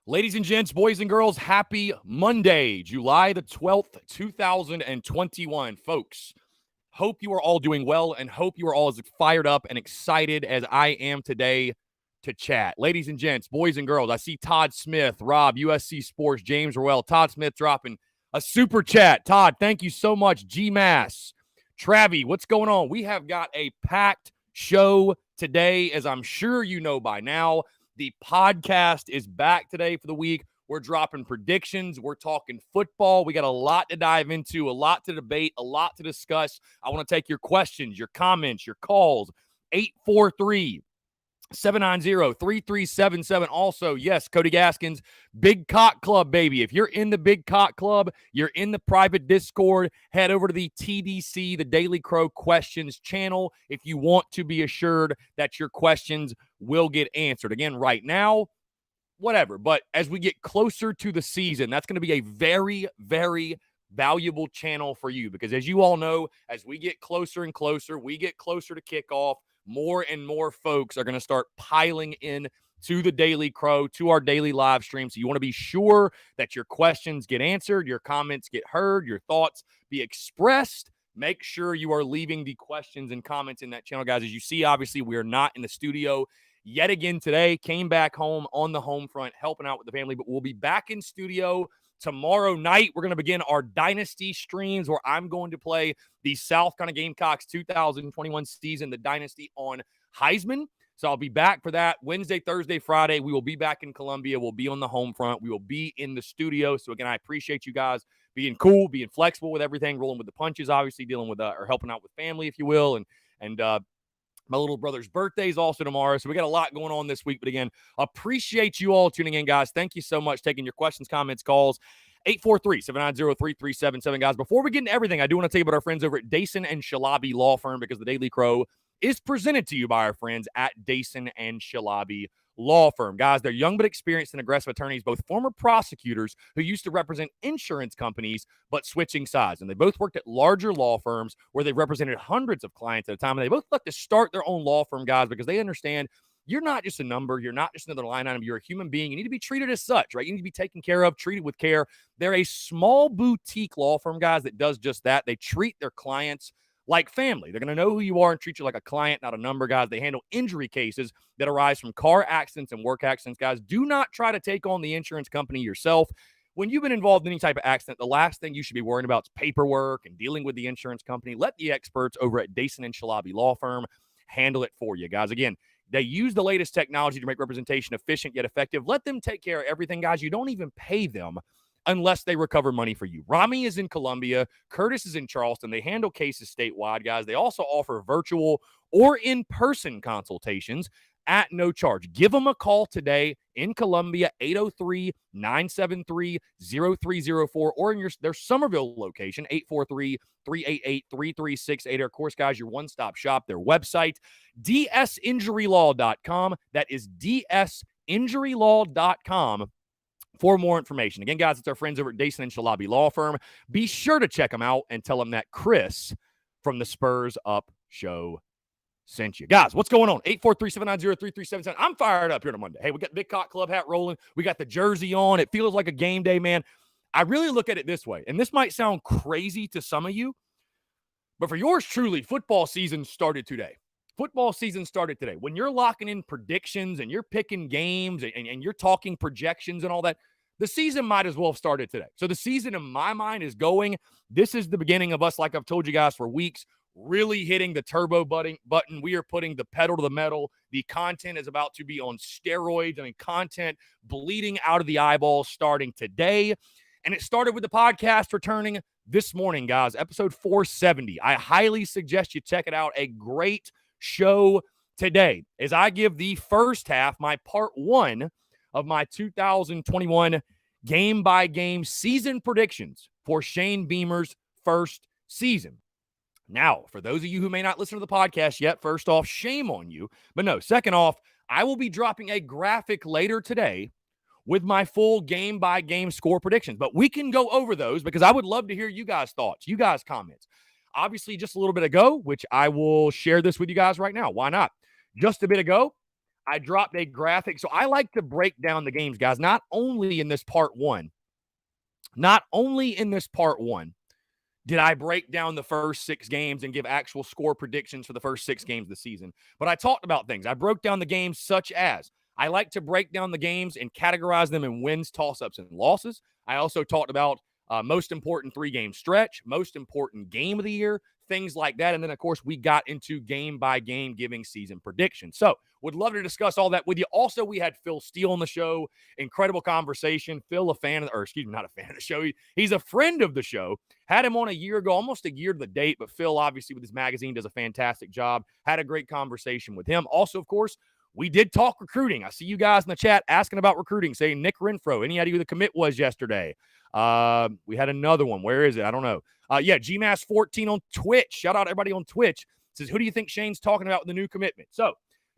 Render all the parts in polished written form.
Ladies and gents, boys and girls, happy Monday, July the 12th, 2021. Folks, hope you are all doing well and hope you are all as fired up and excited as I am today to chat. Ladies and gents, boys and girls, I see Todd Smith, Rob, USC Sports, James Rowell, Todd Smith dropping a super chat. Todd, thank you so much. G-Mass, Travi, what's going on? We have got a packed show today, as I'm sure you know by now. The podcast is back today for the week. We're dropping predictions. We're talking football. We got a lot to dive into, a lot to debate, a lot to discuss. I want to take your questions, your comments, your calls. 843-790-3377. Also, yes, Cody Gaskins, Big Cock Club, baby. If you're in the Big Cock Club, you're in the private Discord, head over to the TDC, the Daily Crow Questions channel, if you want to be assured that your questions will get answered. Again, right now, whatever. But as we get closer to the season, that's going to be a very, very valuable channel for you because as you all know, as we get closer and closer, we get closer to kickoff, more and more folks are going to start piling in to the Daily Crow, to our daily live stream. So you want to be sure that your questions get answered, your comments get heard, your thoughts be expressed. Make sure you are leaving the questions and comments in that channel, guys. As you see, obviously, we are not in the studio yet again today. Came back home on the home front, helping out with the family, but we'll be back in studio tomorrow night. We're going to begin our Dynasty streams where I'm going to play the South Carolina Gamecocks 2021 season, the Dynasty on Heisman. So I'll be back for that Wednesday, Thursday, Friday. We will be back in Columbia. We'll be on the home front. We will be in the studio. So again, I appreciate you guys being cool, being flexible with everything, rolling with the punches, obviously dealing with or helping out with family, if you will. And my little brother's birthday is also tomorrow. So we got a lot going on this week. But again, appreciate you all tuning in, guys. Thank you so much taking your questions, comments, calls. 843-790-3377, guys. Before we get into everything, I do want to tell you about our friends over at Dason and Shalabi Law Firm because the Daily Crow is presented to you by our friends at Dason and Shalabi Law Firm. Guys, they're young but experienced and aggressive attorneys, both former prosecutors who used to represent insurance companies but switching sides. And they both worked at larger law firms where they represented hundreds of clients at a time. And they both like to start their own law firm, guys, because they understand you're not just a number. You're not just another line item. You're a human being. You need to be treated as such, right? You need to be taken care of, treated with care. They're a small boutique law firm, guys, that does just that. They treat their clients like family. They're going to know who you are and treat you like a client, not a number, guys. They handle injury cases that arise from car accidents and work accidents, guys. Do not try to take on the insurance company yourself. When you've been involved in any type of accident, the last thing you should be worrying about is paperwork and dealing with the insurance company. Let the experts over at Dason and Shalabi Law Firm handle it for you, guys. Again, they use the latest technology to make representation efficient yet effective. Let them take care of everything, guys. You don't even pay them unless they recover money for you. Rami is in Columbia. Curtis is in Charleston. They handle cases statewide, guys. They also offer virtual or in-person consultations at no charge. Give them a call today in Columbia, 803-973-0304, or in their Somerville location, 843-388-3368. Of course, guys, your one-stop shop, their website, dsinjurylaw.com. That is dsinjurylaw.com. For more information. Again, guys, it's our friends over at Dason and Shalabi Law Firm. Be sure to check them out and tell them that Chris from the Spurs Up Show sent you. Guys, what's going on? 843-790-3377. I'm fired up here on a Monday. Hey, we got the Big Cock Club hat rolling. We got the jersey on. It feels like a game day, man. I really look at it this way, and this might sound crazy to some of you, but for yours truly, football season started today. Football season started today. When you're locking in predictions and you're picking games and you're talking projections and all that, the season might as well have started today. So the season, in my mind, is going. This is the beginning of us, like I've told you guys for weeks, really hitting the turbo button. We are putting the pedal to the metal. The content is about to be on steroids. I mean, content bleeding out of the eyeballs starting today. And it started with the podcast returning this morning, guys, episode 470. I highly suggest you check it out. A great show today as I give the first half, my part one of my 2021 game-by-game season predictions for Shane Beamer's first season. Now, for those of you who may not listen to the podcast yet, first off, shame on you. But no, second off, I will be dropping a graphic later today with my full game-by-game score predictions. But we can go over those because I would love to hear you guys' thoughts, you guys' comments. Obviously, just a little bit ago, which I will share this with you guys right now. Why not? Just a bit ago, I dropped a graphic. So I like to break down the games, guys, not only in this part one did I break down the first 6 games and give actual score predictions for the first 6 games of the season, but I talked about things. I broke down the games such as I like to break down the games and categorize them in wins, toss-ups, and losses. I also talked about most important 3-game stretch, most important game of the year, things like that. And then, of course, we got into game-by-game giving season predictions. So would love to discuss all that with you. Also, we had Phil Steele on the show. Incredible conversation. Phil, not a fan of the show. He's a friend of the show. Had him on a year ago, almost a year to the date. But Phil, obviously, with his magazine, does a fantastic job. Had a great conversation with him. Also, of course, we did talk recruiting. I see you guys in the chat asking about recruiting, saying Nick Renfro. Any idea who the commit was yesterday? We had another one. Where is it? I don't know. GMass14 on Twitch. Shout out everybody on Twitch. Says, who do you think Shane's talking about with the new commitment? So,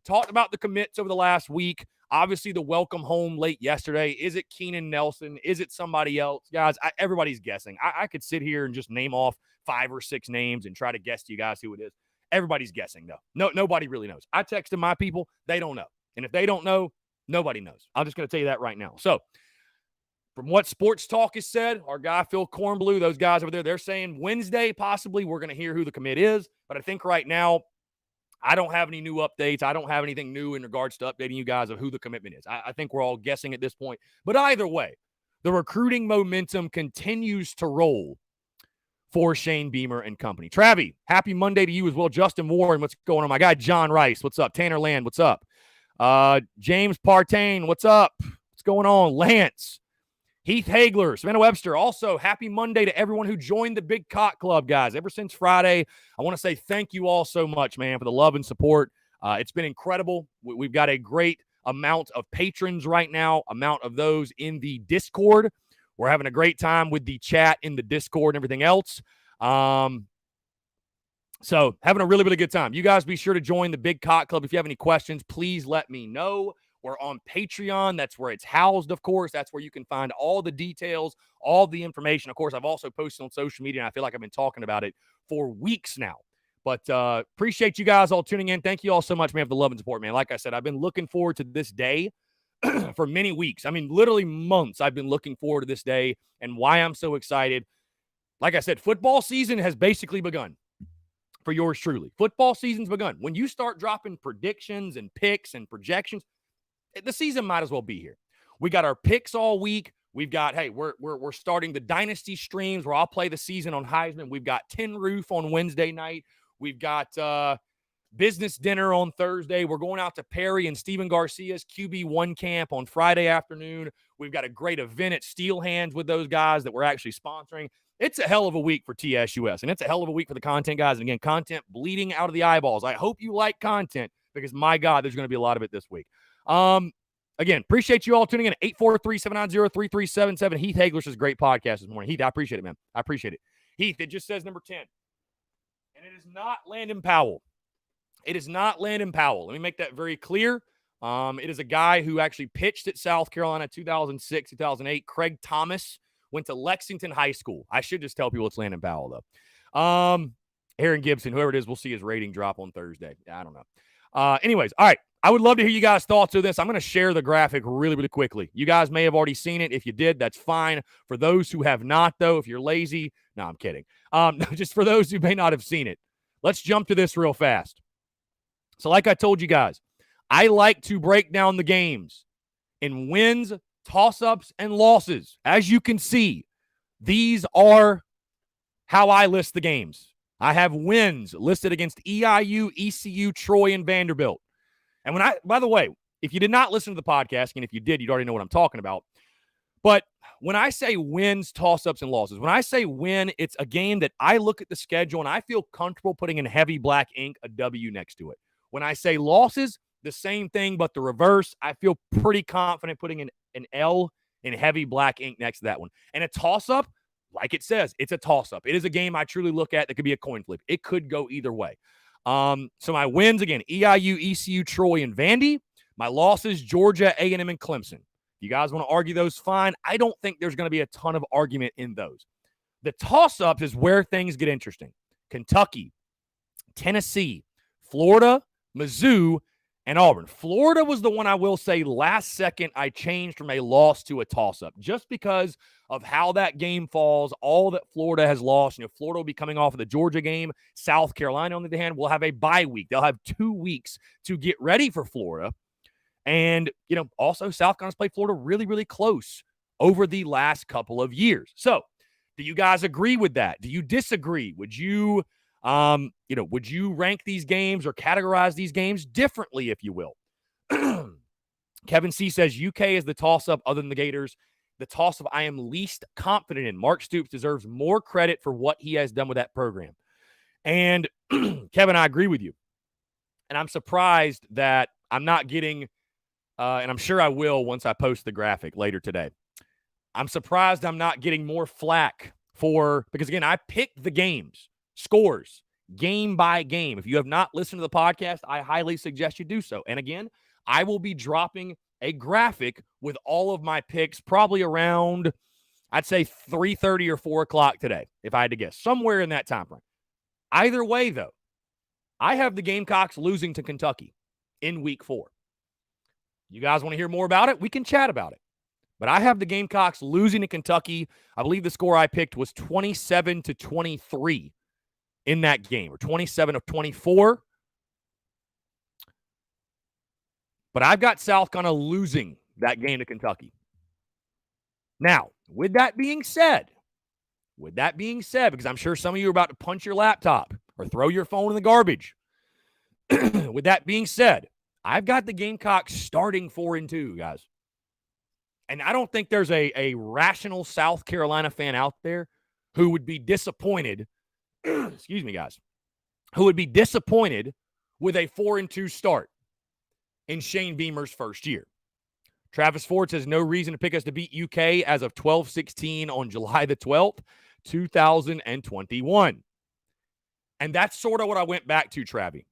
talked about the commits over the last week. Obviously, the welcome home late yesterday. Is it Keenan Nelson? Is it somebody else? Guys, everybody's guessing. I could sit here and just name off 5 or 6 names and try to guess to you guys who it is. Everybody's guessing, though. Nobody really knows. I texted my people. They don't know. And if they don't know, nobody knows. I'm just going to tell you that right now. So, from what Sports Talk has said, our guy Phil Kornblue, those guys over there, they're saying Wednesday possibly we're going to hear who the commit is. But I think right now, I don't have any new updates. I don't have anything new in regards to updating you guys of who the commitment is. I think we're all guessing at this point. But either way, the recruiting momentum continues to roll for Shane Beamer and company. Travi, happy Monday to you as well. Justin Warren, what's going on? My guy John Rice, what's up? Tanner Land, what's up? James Partain, what's up? What's going on? Lance, Heath Hagler, Savannah Webster. Also, happy Monday to everyone who joined the Big Cock Club, guys. Ever since Friday, I want to say thank you all so much, man, for the love and support. It's been incredible. We've got a great amount of patrons right now, amount of those in the Discord. We're having a great time with the chat in the Discord and everything else. So having a really, really good time. You guys be sure to join the Big Cock Club. If you have any questions, please let me know. We're on Patreon. That's where it's housed, of course. That's where you can find all the details, all the information. Of course, I've also posted on social media, and I feel like I've been talking about it for weeks now. But appreciate you guys all tuning in. Thank you all so much, man, for the love and support, man. Like I said, I've been looking forward to this day for many weeks. I mean, literally months I've been looking forward to this day and why I'm so excited. Like I said, football season has basically begun for yours truly. Football season's begun. When you start dropping predictions and picks and projections, the season might as well be here. We got our picks all week. We've got, hey, we're starting the Dynasty streams where I'll play the season on Heisman. We've got Tin Roof on Wednesday night. We've got business dinner on Thursday. We're going out to Perry and Steven Garcia's QB1 camp on Friday afternoon. We've got a great event at Steel Hands with those guys that we're actually sponsoring. It's a hell of a week for TSUS, and it's a hell of a week for the content guys. And again, content bleeding out of the eyeballs. I hope you like content because, my God, there's going to be a lot of it this week. Again, appreciate you all tuning in. 843-790-3377. Heath Hagler's great podcast this morning. Heath, I appreciate it, man. I appreciate it. Heath, it just says number 10. And it is not Landon Powell. It is not Landon Powell. Let me make that very clear. It is a guy who actually pitched at South Carolina 2006, 2008. Craig Thomas went to Lexington High School. I should just tell people it's Landon Powell, though. Aaron Gibson, whoever it is, we'll see his rating drop on Thursday. I don't know. Anyways, all right. I would love to hear you guys' thoughts of this. I'm going to share the graphic really, really quickly. You guys may have already seen it. If you did, that's fine. For those who have not, though, if you're lazy, no, I'm kidding. Just for those who may not have seen it, let's jump to this real fast. So like I told you guys, I like to break down the games in wins, toss-ups, and losses. As you can see, these are how I list the games. I have wins listed against EIU, ECU, Troy, and Vanderbilt. And by the way, if you did not listen to the podcast, and if you did, you'd already know what I'm talking about. But when I say wins, toss-ups, and losses, when I say win, it's a game that I look at the schedule and I feel comfortable putting in heavy black ink a W next to it. When I say losses, the same thing, but the reverse. I feel pretty confident putting in an L in heavy black ink next to that one. And a toss-up, like it says, it's a toss-up. It is a game I truly look at that could be a coin flip. It could go either way. So my wins, again, EIU, ECU, Troy, and Vandy. My losses, Georgia, A&M, and Clemson. If you guys want to argue those, fine. I don't think there's going to be a ton of argument in those. The toss-ups is where things get interesting. Kentucky, Tennessee, Florida, Mizzou, and Auburn. Florida was the one I will say last second I changed from a loss to a toss-up just because of how that game falls, all that Florida has lost. Florida will be coming off of the Georgia game. South Carolina, on the other hand, will have a bye week. They'll have 2 weeks to get ready for Florida. And, also South Carolina's played Florida really, really close over the last couple of years. So, do you guys agree with that? Do you disagree? Would you rank these games or categorize these games differently, if you will? Kevin C. says UK is the toss-up other than the Gators. The toss-up I am least confident in. Mark Stoops deserves more credit for what he has done with that program. And Kevin, I agree with you. And I'm surprised that I'm not getting, and I'm sure I will once I post the graphic later today. I'm surprised I'm not getting more flack because again, I picked the games, scores, game by game. If you have not listened to the podcast, I highly suggest you do so. And again, I will be dropping a graphic with all of my picks probably around, I'd say 3:30 or 4 o'clock today, if I had to guess, somewhere in that time frame. Either way, though, I have the Gamecocks losing to Kentucky in week 4. You guys want to hear more about it? We can chat about it. But I have the Gamecocks losing to Kentucky. I believe the score I picked was 27-23 in that game, or 27-24. But I've got South Carolina losing that game to Kentucky. Now, with that being said, because I'm sure some of you are about to punch your laptop or throw your phone in the garbage. With that being said, I've got the Gamecocks starting 4-2, guys. And I don't think there's a rational South Carolina fan out there who would be disappointed, excuse me, guys, who would be disappointed with a 4-2 start in Shane Beamer's first year. Travis Ford says no reason to pick us to beat UK as of 12/16 on July the 12th, 2021. And that's sort of what I went back to, Travi.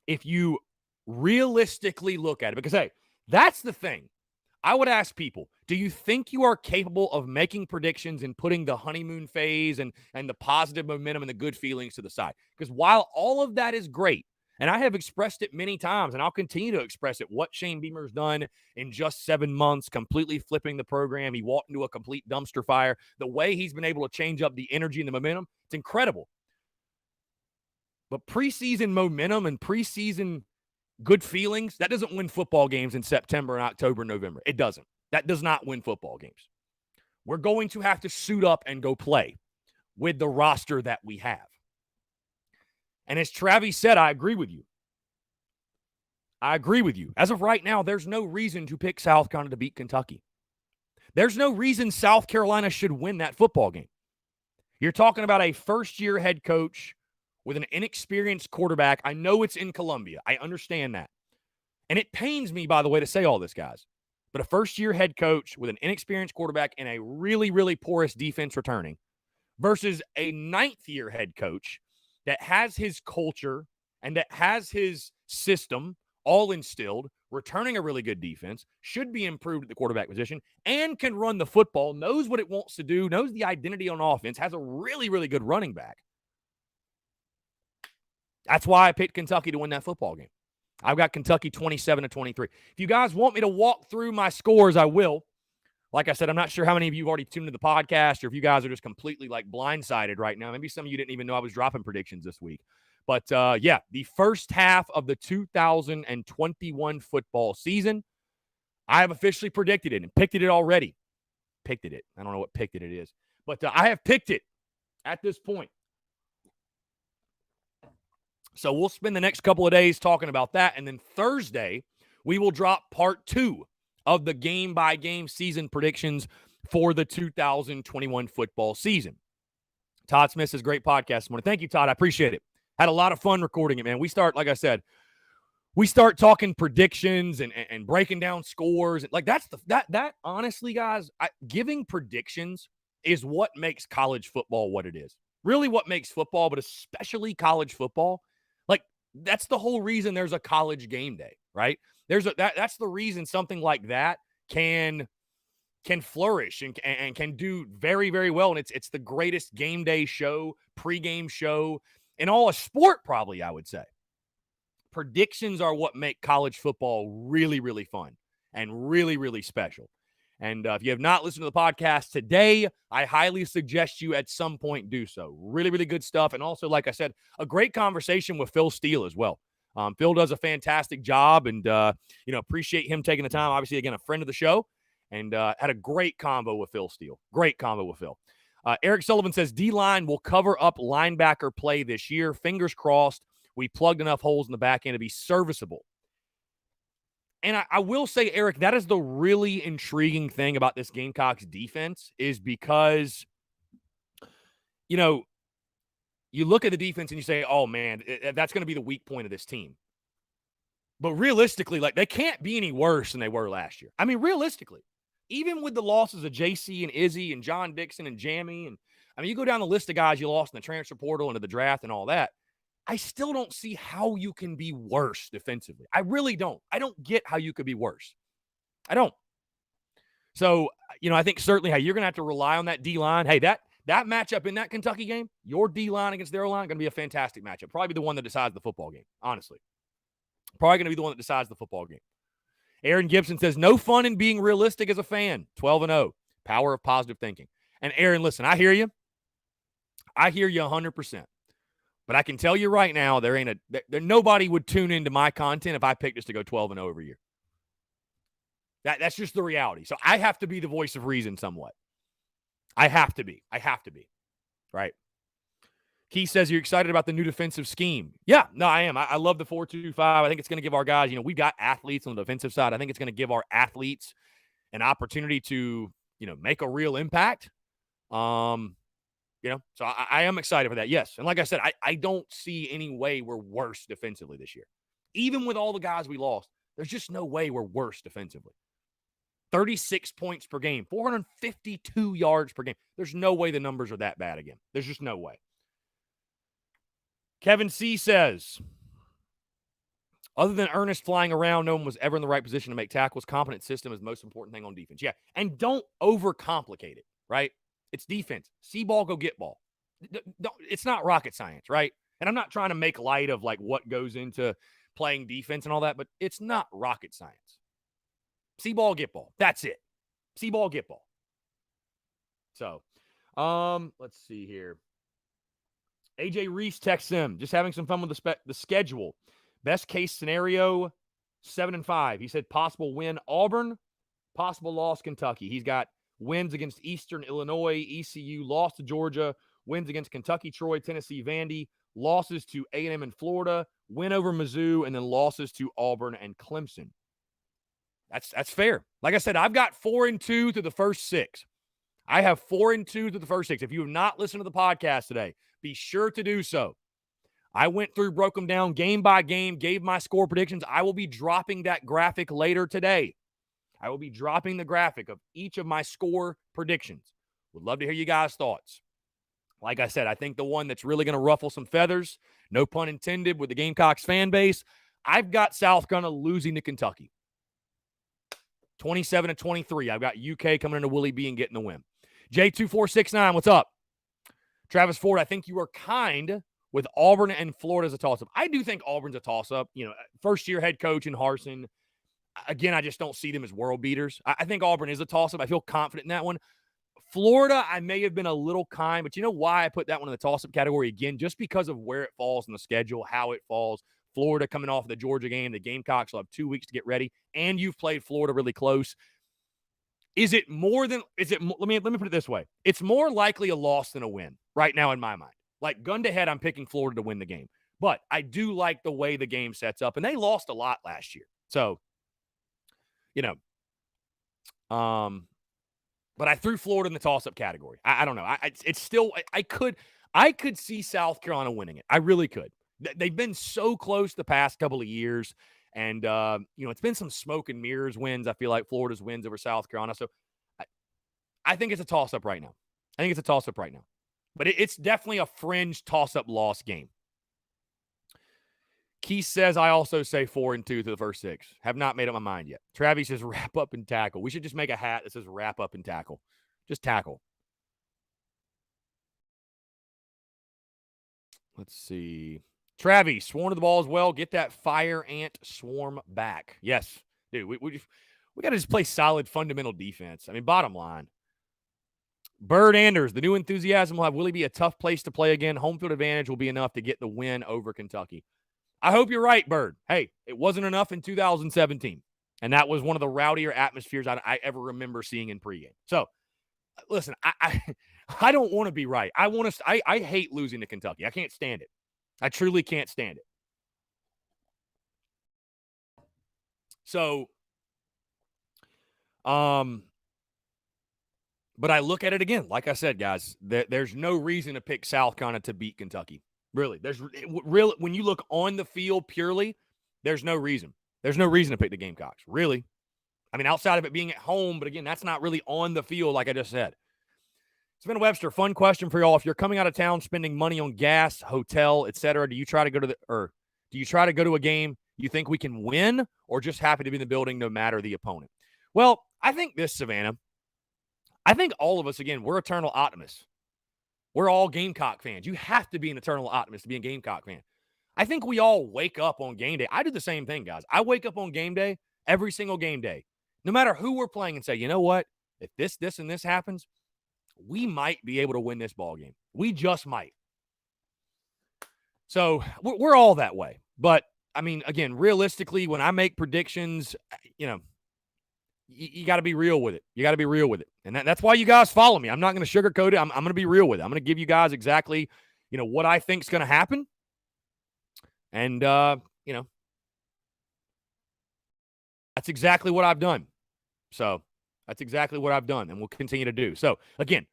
If you realistically look at it, because, hey, that's the thing. I would ask people, do you think you are capable of making predictions and putting the honeymoon phase and the positive momentum and the good feelings to the side? Because while all of that is great, and I have expressed it many times, and I'll continue to express it, what Shane Beamer's done in just 7 months, completely flipping the program. He walked into a complete dumpster fire. The way he's been able to change up the energy and the momentum, it's incredible. But preseason momentum and preseason good feelings, that doesn't win football games in September and October and November. It doesn't. That does not win football games. We're going to have to suit up and go play with the roster that we have. And as Travis said, I agree with you. As of right now, there's no reason to pick South Carolina to beat Kentucky. There's no reason South Carolina should win that football game. You're talking about a first-year head coach with an inexperienced quarterback. I know it's in Columbia. I understand that. And it pains me, by the way, to say all this, guys. But a first-year head coach with an inexperienced quarterback and a really, really porous defense returning versus a ninth-year head coach that has his culture and that has his system all instilled, returning a really good defense, should be improved at the quarterback position, and can run the football, knows what it wants to do, knows the identity on offense, has a really, really good running back. That's why I picked Kentucky to win that football game. I've got Kentucky 27-23. If you guys want me to walk through my scores, I will. Like I said, I'm not sure how many of you have already tuned into the podcast or if you guys are just completely blindsided right now. Maybe some of you didn't even know I was dropping predictions this week. But, yeah, the first half of the 2021 football season, I have officially predicted it and picked it already. Picked it. I don't know what picked it is. But I have picked it at this point. So we'll spend the next couple of days talking about that. And then Thursday, we will drop part 2 of the game-by-game season predictions for the 2021 football season. Todd Smith says, great podcast this morning. Thank you, Todd. I appreciate it. Had a lot of fun recording it, man. We start, like I said, we start talking predictions and breaking down scores. That honestly, guys, giving predictions is what makes college football what it is. Really what makes football, but especially college football. That's the whole reason there's a college game day, right? That's the reason something like that can flourish and can do very, very well. And it's the greatest game day show, pregame show in all of sport, probably, I would say. predictions are what make college football really, really fun and really, really special. And if you have not listened to the podcast today, I highly suggest you at some point do so. Really, really good stuff. And also, like I said, a great conversation with Phil Steele as well. Phil does a fantastic job, and appreciate him taking the time. Obviously, again, a friend of the show, and had a great combo with Phil Steele. Great combo with Phil. Eric Sullivan says D-line will cover up linebacker play this year. Fingers crossed. We plugged enough holes in the back end to be serviceable. And I will say, Eric, that is the really intriguing thing about this Gamecocks defense, is because, you look at the defense and you say, oh, man, that's going to be the weak point of this team. But realistically, they can't be any worse than they were last year. I mean, realistically, even with the losses of JC and Izzy and John Dixon and Jamie, and you go down the list of guys you lost in the transfer portal and to the draft and all that, I still don't see how you can be worse defensively. I really don't. I don't get how you could be worse. I don't. So, I think certainly, you're going to have to rely on that D-line. Hey, that matchup in that Kentucky game, your D-line against their line, going to be a fantastic matchup. Probably the one that decides the football game, honestly. Probably going to be the one that decides the football game. Aaron Gibson says, no fun in being realistic as a fan. 12-0. Power of positive thinking. And Aaron, listen, I hear you. I hear you 100%. But I can tell you right now, nobody would tune into my content if I picked us to go 12-0 every year. That's just the reality. So I have to be the voice of reason somewhat. I have to be. Right? Keith says, you're excited about the new defensive scheme. Yeah, no, I am. I love the 4-2-5. I think it's going to give our guys, we've got athletes on the defensive side. I think it's going to give our athletes an opportunity to, make a real impact. So I am excited for that. Yes. And like I said, I don't see any way we're worse defensively this year. Even with all the guys we lost, there's just no way we're worse defensively. 36 points per game, 452 yards per game. There's no way the numbers are that bad again. There's just no way. Kevin C. says, other than Ernest flying around, no one was ever in the right position to make tackles. Competent system is the most important thing on defense. Yeah, and don't overcomplicate it, right? It's defense. See ball, go get ball. It's not rocket science, right? And I'm not trying to make light of what goes into playing defense and all that, but it's not rocket science. See ball, get ball. That's it. See ball, get ball. So, let's see here. AJ Reese texts him, just having some fun with the schedule. Best case scenario, 7-5. He said possible win Auburn, possible loss Kentucky. He's got wins against Eastern Illinois, ECU, loss to Georgia, wins against Kentucky, Troy, Tennessee, Vandy, losses to A&M and Florida, win over Mizzou, and then losses to Auburn and Clemson. That's fair. Like I said, I've got 4-2 through the first 6. I have 4-2 through the first 6. If you have not listened to the podcast today, be sure to do so. I went through, broke them down game by game, gave my score predictions. I will be dropping that graphic later today. I will be dropping the graphic of each of my score predictions. Would love to hear you guys' thoughts. Like I said, I think the one that's really going to ruffle some feathers, no pun intended, with the Gamecocks fan base, I've got South Carolina losing to Kentucky. 27-23. I've got UK coming into Willie B and getting the win. J2469, what's up? Travis Ford, I think you are kind with Auburn and Florida as a toss-up. I do think Auburn's a toss-up. First-year head coach in Harsin. Again, I just don't see them as world beaters. I think Auburn is a toss-up. I feel confident in that one. Florida, I may have been a little kind, but you know why I put that one in the toss-up category again? Just because of where it falls in the schedule, how it falls. Florida coming off of the Georgia game. The Gamecocks will have 2 weeks to get ready, and you've played Florida really close. Let me put it this way. It's more likely a loss than a win right now in my mind. Gun to head, I'm picking Florida to win the game. But I do like the way the game sets up, and they lost a lot last year. So, but I threw Florida in the toss-up category. I don't know. It's still – I could see South Carolina winning it. I really could. They've been so close the past couple of years, and, it's been some smoke and mirrors wins, I feel like, Florida's wins over South Carolina. So I think it's a toss-up right now. But it's definitely a fringe toss-up loss game. Keith says, I also say 4-2 through the first 6. Have not made up my mind yet. Travis says, wrap up and tackle. We should just make a hat that says wrap up and tackle. Just tackle. Let's see. Travis, swarm to the ball as well. Get that fire ant swarm back. Yes, dude, we got to just play solid fundamental defense. I mean, bottom line. Bird Anders, the new enthusiasm will have Willie be a tough place to play again. Home field advantage will be enough to get the win over Kentucky. I hope you're right, Bird. Hey, it wasn't enough in 2017. And that was one of the rowdier atmospheres I ever remember seeing in pregame. So, listen, I don't want to be right. I hate losing to Kentucky. I can't stand it. I truly can't stand it. So, but I look at it again. Like I said, guys, there's no reason to pick South Carolina to beat Kentucky. Really, when you look on the field purely, there's no reason. There's no reason to pick the Gamecocks. Really, I mean, outside of it being at home, but again, that's not really on the field, like I just said. Sven Webster, fun question for y'all. If you're coming out of town spending money on gas, hotel, etc., do you try to go to a game you think we can win, or just happy to be in the building no matter the opponent? Well, I think this, Savannah. I think all of us, again, we're eternal optimists. We're all Gamecock fans. You have to be an eternal optimist to be a Gamecock fan. I think we all wake up on game day. I do the same thing, guys. I wake up on game day, every single game day, no matter who we're playing, and say, you know what? If this, and this happens, we might be able to win this ball game. We just might. So we're all that way. But, I mean, again, realistically, when I make predictions, you got to be real with it. You got to be real with it. And that's why you guys follow me. I'm not going to sugarcoat it. I'm going to be real with it. I'm going to give you guys exactly, what I think is going to happen. And, that's exactly what I've done. So that's exactly what I've done and will continue to do. So, again,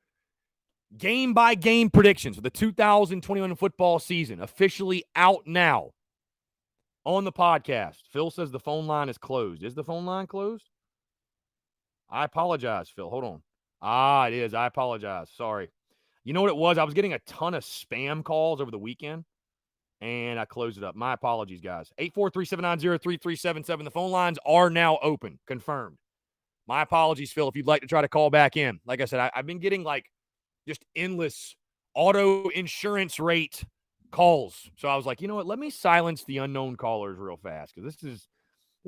game-by-game predictions for the 2021 football season officially out now on the podcast. Phil says the phone line is closed. Is the phone line closed? I apologize, Phil. Hold on. It is. I apologize. Sorry. You know what it was? I was getting a ton of spam calls over the weekend, and I closed it up. My apologies, guys. 843-790-3377. The phone lines are now open. Confirmed. My apologies, Phil, if you'd like to try to call back in. Like I said, I've been getting, just endless auto insurance rate calls. So I was like, you know what? Let me silence the unknown callers real fast, because this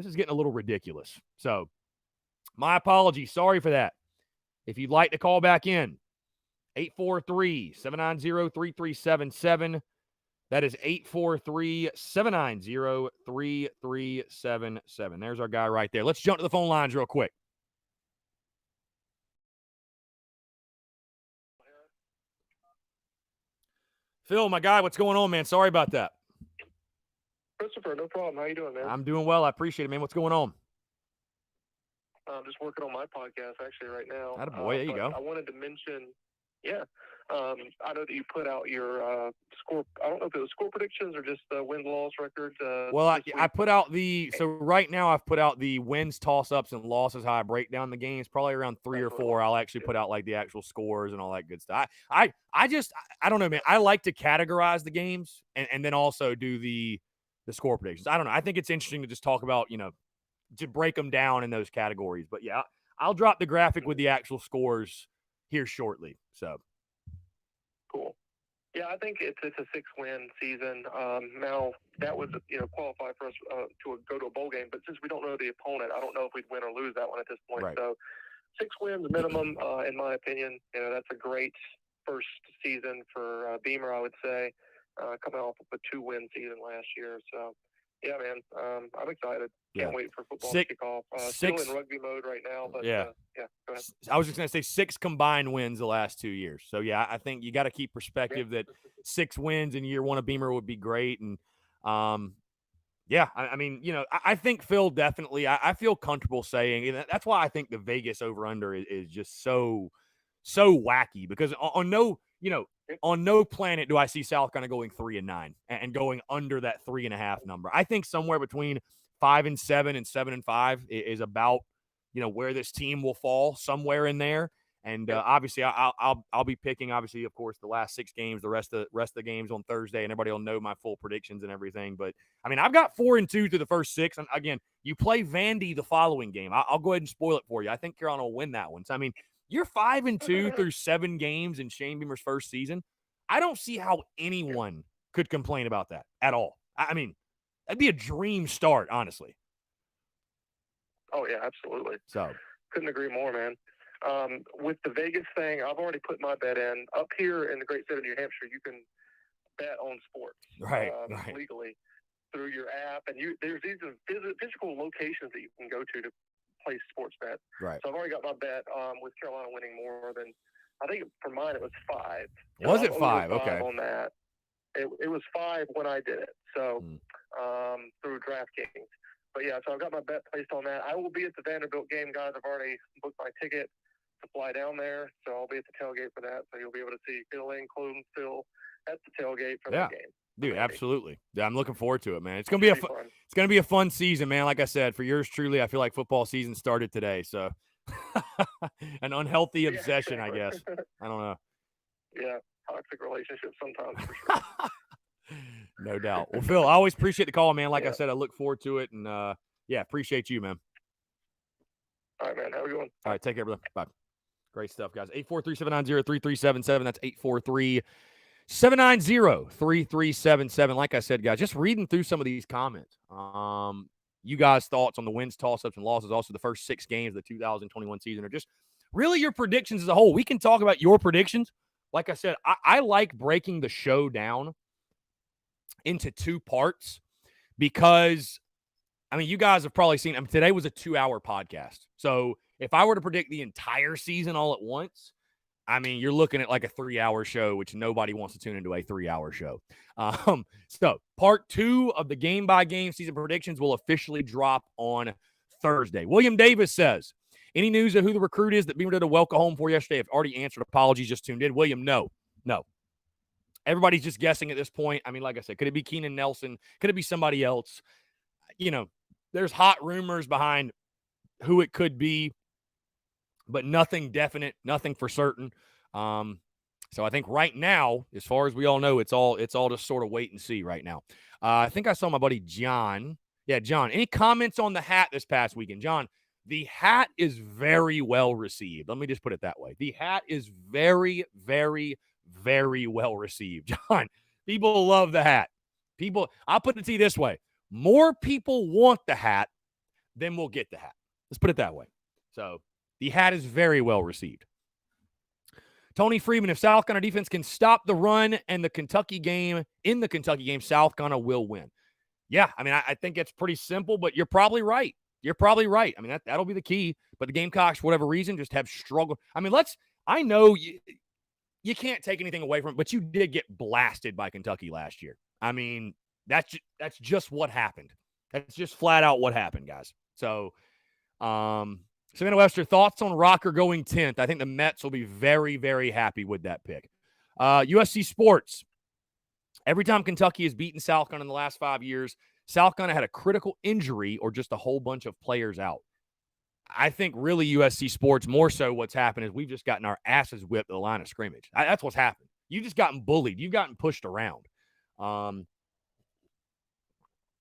is getting a little ridiculous. So my apologies. Sorry for that. If you'd like to call back in, 843-790-3377. That is 843-790-3377. There's our guy right there. Let's jump to the phone lines real quick. Phil, my guy, what's going on, man? Sorry about that. Christopher, no problem. How you doing, man? I'm doing well. I appreciate it, man. What's going on? I'm just working on my podcast actually right now. Attaboy, there you go. I wanted to mention, I know that you put out your score. I don't know if it was score predictions or just win-loss records. Well, I put out so right now I've put out the wins, toss-ups, and losses, how I break down the games. Probably around 3 or 4. I'll actually put out the actual scores and all that good stuff. I don't know, man. I like to categorize the games and then also do the score predictions. I don't know. I think it's interesting to just talk about, to break them down in those categories. But yeah, I'll drop the graphic with the actual scores here shortly. So cool. Yeah, I think it's a 6-win season. Now that would qualify for us to go to a bowl game, but since we don't know the opponent, I don't know if we'd win or lose that one at this point. Right. So 6 wins minimum, in my opinion. That's a great first season for Beamer, I would say, coming off of a 2-win season last year. So yeah, man, I'm excited. Can't wait for football to kick off. Still in rugby mode right now, but go ahead. I was just going to say 6 combined wins the last 2 years. So yeah, I think you got to keep perspective that 6 wins in year 1 of Beamer would be great. And I mean, I think Phil definitely, I feel comfortable saying, and that's why I think the Vegas over-under is just so wacky, because on no planet do I see South kind of going 3-9 and going under that 3.5 number. I think somewhere between 5-7 and 7-5 is about, where this team will fall, somewhere in there. And obviously, I'll be picking, obviously, of course, the last 6 games, the rest of the games on Thursday, and everybody will know my full predictions and everything. But I mean, I've got 4-2 through the first 6. And again, you play Vandy the following game. I'll go ahead and spoil it for you. I think Carolina will win that one. So I mean, you're 5-2 through 7 games in Shane Beamer's first season. I don't see how anyone could complain about that at all. I mean, that'd be a dream start, honestly. Oh, yeah, absolutely. So couldn't agree more, man. With the Vegas thing, I've already put my bet in. Up here in the great state of New Hampshire, you can bet on sports right. legally through your app, and there's these physical locations that you can go to place sports bets. Right. So I've already got my bet with Carolina winning more than, I think for mine it was 5. So was it I'm 5? over 5 okay. on that. It was 5 when I did it. So through DraftKings. But yeah, so I've got my bet placed on that. I will be at the Vanderbilt game, guys. I've already booked my ticket to fly down there, so I'll be at the tailgate for that. So you'll be able to see Phil and Phil at the tailgate for that game. Dude, absolutely. Yeah, I'm looking forward to it, man. It's gonna be fun. It's gonna be a fun season, man. Like I said, for yours truly, I feel like football season started today. So an unhealthy obsession, I guess. I don't know. Yeah, toxic relationships sometimes. For sure. No doubt. Well, Phil, I always appreciate the call, man. Like I said, I look forward to it, and appreciate you, man. All right, man. Have a good one. All right, take care, brother. Bye. Great stuff, guys. 843-790-3377. That's 843-790-3377. Like I said, guys, just reading through some of these comments. You guys' thoughts on the wins, toss-ups, and losses, also the first 6 games of the 2021 season, or just really your predictions as a whole. We can talk about your predictions. Like I said, I like breaking the show down into 2 parts because, I mean, you guys have probably seen, today was a 2-hour podcast. So if I were to predict the entire season all at once, I mean, you're looking at like a 3-hour show, which nobody wants to tune into a 3-hour show. So part 2 of the game-by-game season predictions will officially drop on Thursday. William Davis says, any news of who the recruit is that Beamer did a welcome home for yesterday? I've already answered. Apologies, just tuned in. William, no. Everybody's just guessing at this point. I mean, like I said, could it be Keenan Nelson? Could it be somebody else? You know, there's hot rumors behind who it could be, but nothing definite, nothing for certain. So I think right now, as far as we all know, it's all just sort of wait and see right now. I think I saw my buddy John. Yeah, John, any comments on the hat this past weekend? John, the hat is very well received. Let me just put it that way. The hat is very, very, very well received. John, people love the hat. I'll put it to you this way. More people want the hat than will get the hat. Let's put it that way. So the hat is very well received. Tony Freeman, if South Carolina defense can stop the run and the Kentucky game, South Carolina will win. Yeah, I mean, I think it's pretty simple, but you're probably right. I mean, that'll be the key. But the Gamecocks, for whatever reason, just have struggled. I mean, I know you can't take anything away from it, but you did get blasted by Kentucky last year. I mean, that's just what happened. That's just flat out what happened, guys. So, Savannah Webster, thoughts on Rocker going 10th? I think the Mets will be very, very happy with that pick. USC Sports. Every time Kentucky has beaten South Carolina in the last 5 years, South Carolina had a critical injury or just a whole bunch of players out. I think really USC Sports, more so what's happened is we've just gotten our asses whipped at the line of scrimmage. That's what's happened. You've just gotten bullied. You've gotten pushed around.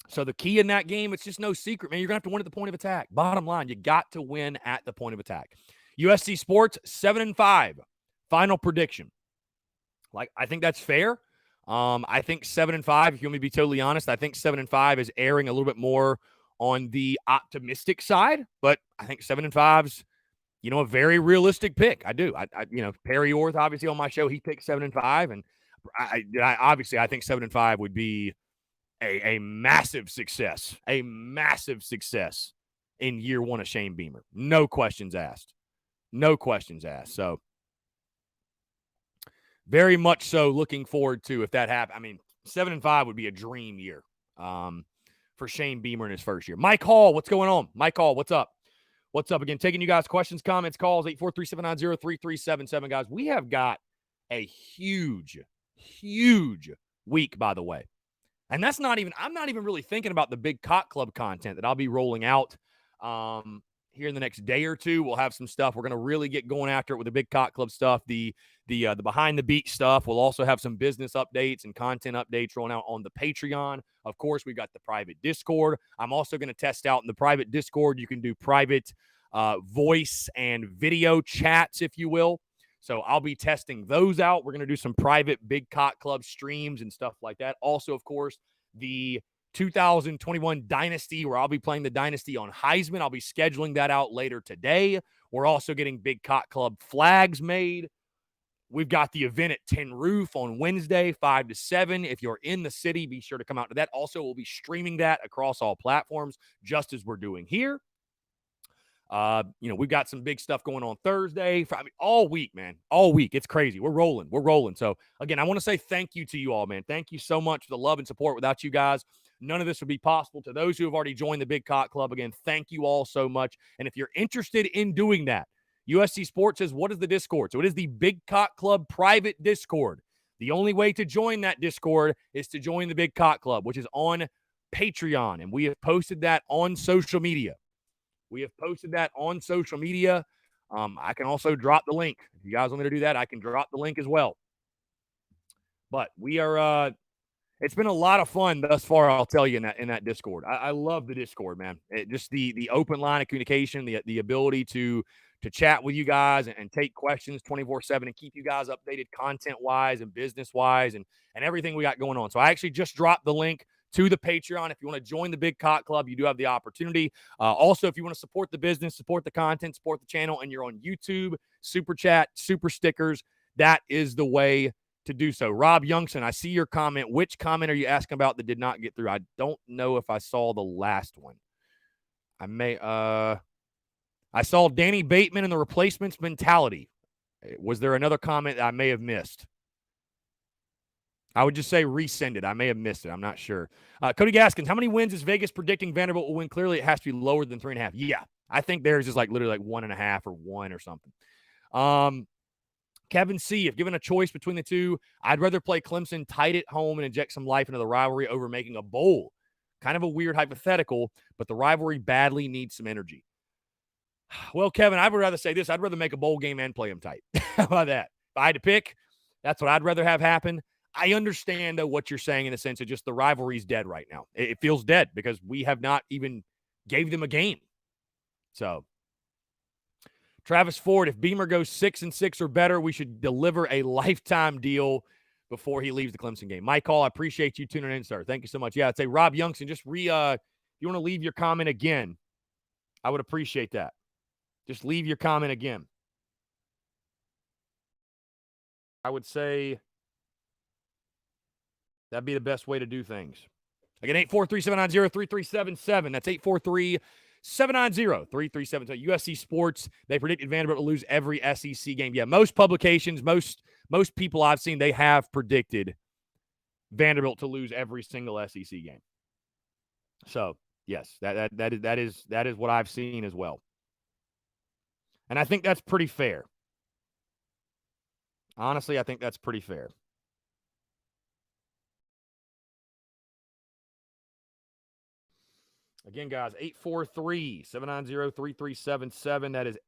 So the key in that game, it's just no secret, man. You're going to have to win at the point of attack. Bottom line, you got to win at the point of attack. USC Sports, 7-5. Final prediction. I think that's fair. I think 7-5, if you want me to be totally honest, I think 7-5 is erring a little bit more on the optimistic side, but I think 7-5's, a very realistic pick. I do. Perry Orth, obviously on my show, he picked 7-5, and I think 7-5 would be a massive success, in year 1 of Shane Beamer. No questions asked. So very much so looking forward to if that happens. I mean, 7-5 would be a dream year for Shane Beamer in his first year. Mike Hall, what's going on? Mike Hall, what's up? What's up? Again, taking you guys' questions, comments, calls, 843-790-3377. Guys, we have got a huge week, by the way. And I'm not even really thinking about the Big Cock Club content that I'll be rolling out here in the next day or two. We'll have some stuff. We're going to really get going after it with the Big Cock Club stuff, the behind the beat stuff. We'll also have some business updates and content updates rolling out on the Patreon. Of course, we've got the private Discord. I'm also going to test out in the private Discord. You can do private voice and video chats, if you will. So I'll be testing those out. We're going to do some private Big Cock Club streams and stuff like that. Also, of course, the 2021 Dynasty, where I'll be playing the Dynasty on Heisman. I'll be scheduling that out later today. We're also getting Big Cock Club flags made. We've got the event at Tin Roof on Wednesday, 5 to 7. If you're in the city, be sure to come out to that. Also, we'll be streaming that across all platforms, just as we're doing here. We've got some big stuff going on Thursday. All week, man. All week. It's crazy. We're rolling. We're rolling. So, again, I want to say thank you to you all, man. Thank you so much for the love and support. Without you guys, none of this would be possible. To those who have already joined the Big Cock Club, again, thank you all so much. And if you're interested in doing that, USC Sports says, what is the Discord? So it is the Big Cock Club private Discord. The only way to join that Discord is to join the Big Cock Club, which is on Patreon. And we have posted that on social media. I can also drop the link. If you guys want me to do that, I can drop the link as well. But we are it's been a lot of fun thus far, I'll tell you, in that Discord. I love the Discord, man. Just the open line of communication, the ability to chat with you guys and take questions 24/7 and keep you guys updated content-wise and business-wise and everything we got going on. So I actually just dropped the link to the Patreon. If you want to join the Big Cock Club, you do have the opportunity. Also, if you want to support the business, support the content, support the channel, and you're on YouTube, Super Chat, Super Stickers, that is the way to do so. Rob Youngson, I see your comment. Which comment are you asking about that did not get through? I don't know if I saw the last one. I saw Danny Bateman and the replacements mentality. Was there another comment that I may have missed? I would just say resend it. I may have missed it. I'm not sure. Cody Gaskins, how many wins is Vegas predicting Vanderbilt will win? Clearly, it has to be lower than 3.5. Yeah, I think theirs is literally 1.5 or 1 or something. Kevin C., if given a choice between the two, I'd rather play Clemson tight at home and inject some life into the rivalry over making a bowl. Kind of a weird hypothetical, but the rivalry badly needs some energy. Well, Kevin, I would rather say this. I'd rather make a bowl game and play them tight. How about that? If I had to pick, that's what I'd rather have happen. I understand, though, what you're saying in the sense of just the rivalry's dead right now. It feels dead because we have not even gave them a game. So, Travis Ford, if Beamer goes 6-6 or better, we should deliver a lifetime deal before he leaves the Clemson game. Mike Hall, I appreciate you tuning in, sir. Thank you so much. Yeah, I'd say Rob Youngson, just if you want to leave your comment again, I would appreciate that. Just leave your comment again. I would say that'd be the best way to do things. Again, 843-790-3377. That's 843-790-3377. USC Sports, they predicted Vanderbilt will lose every SEC game. Yeah, most publications, most people I've seen, they have predicted Vanderbilt to lose every single SEC game. So, yes, that is what I've seen as well. And I think that's pretty fair. Honestly, I think that's pretty fair. Again, guys, 843-790-3377. That is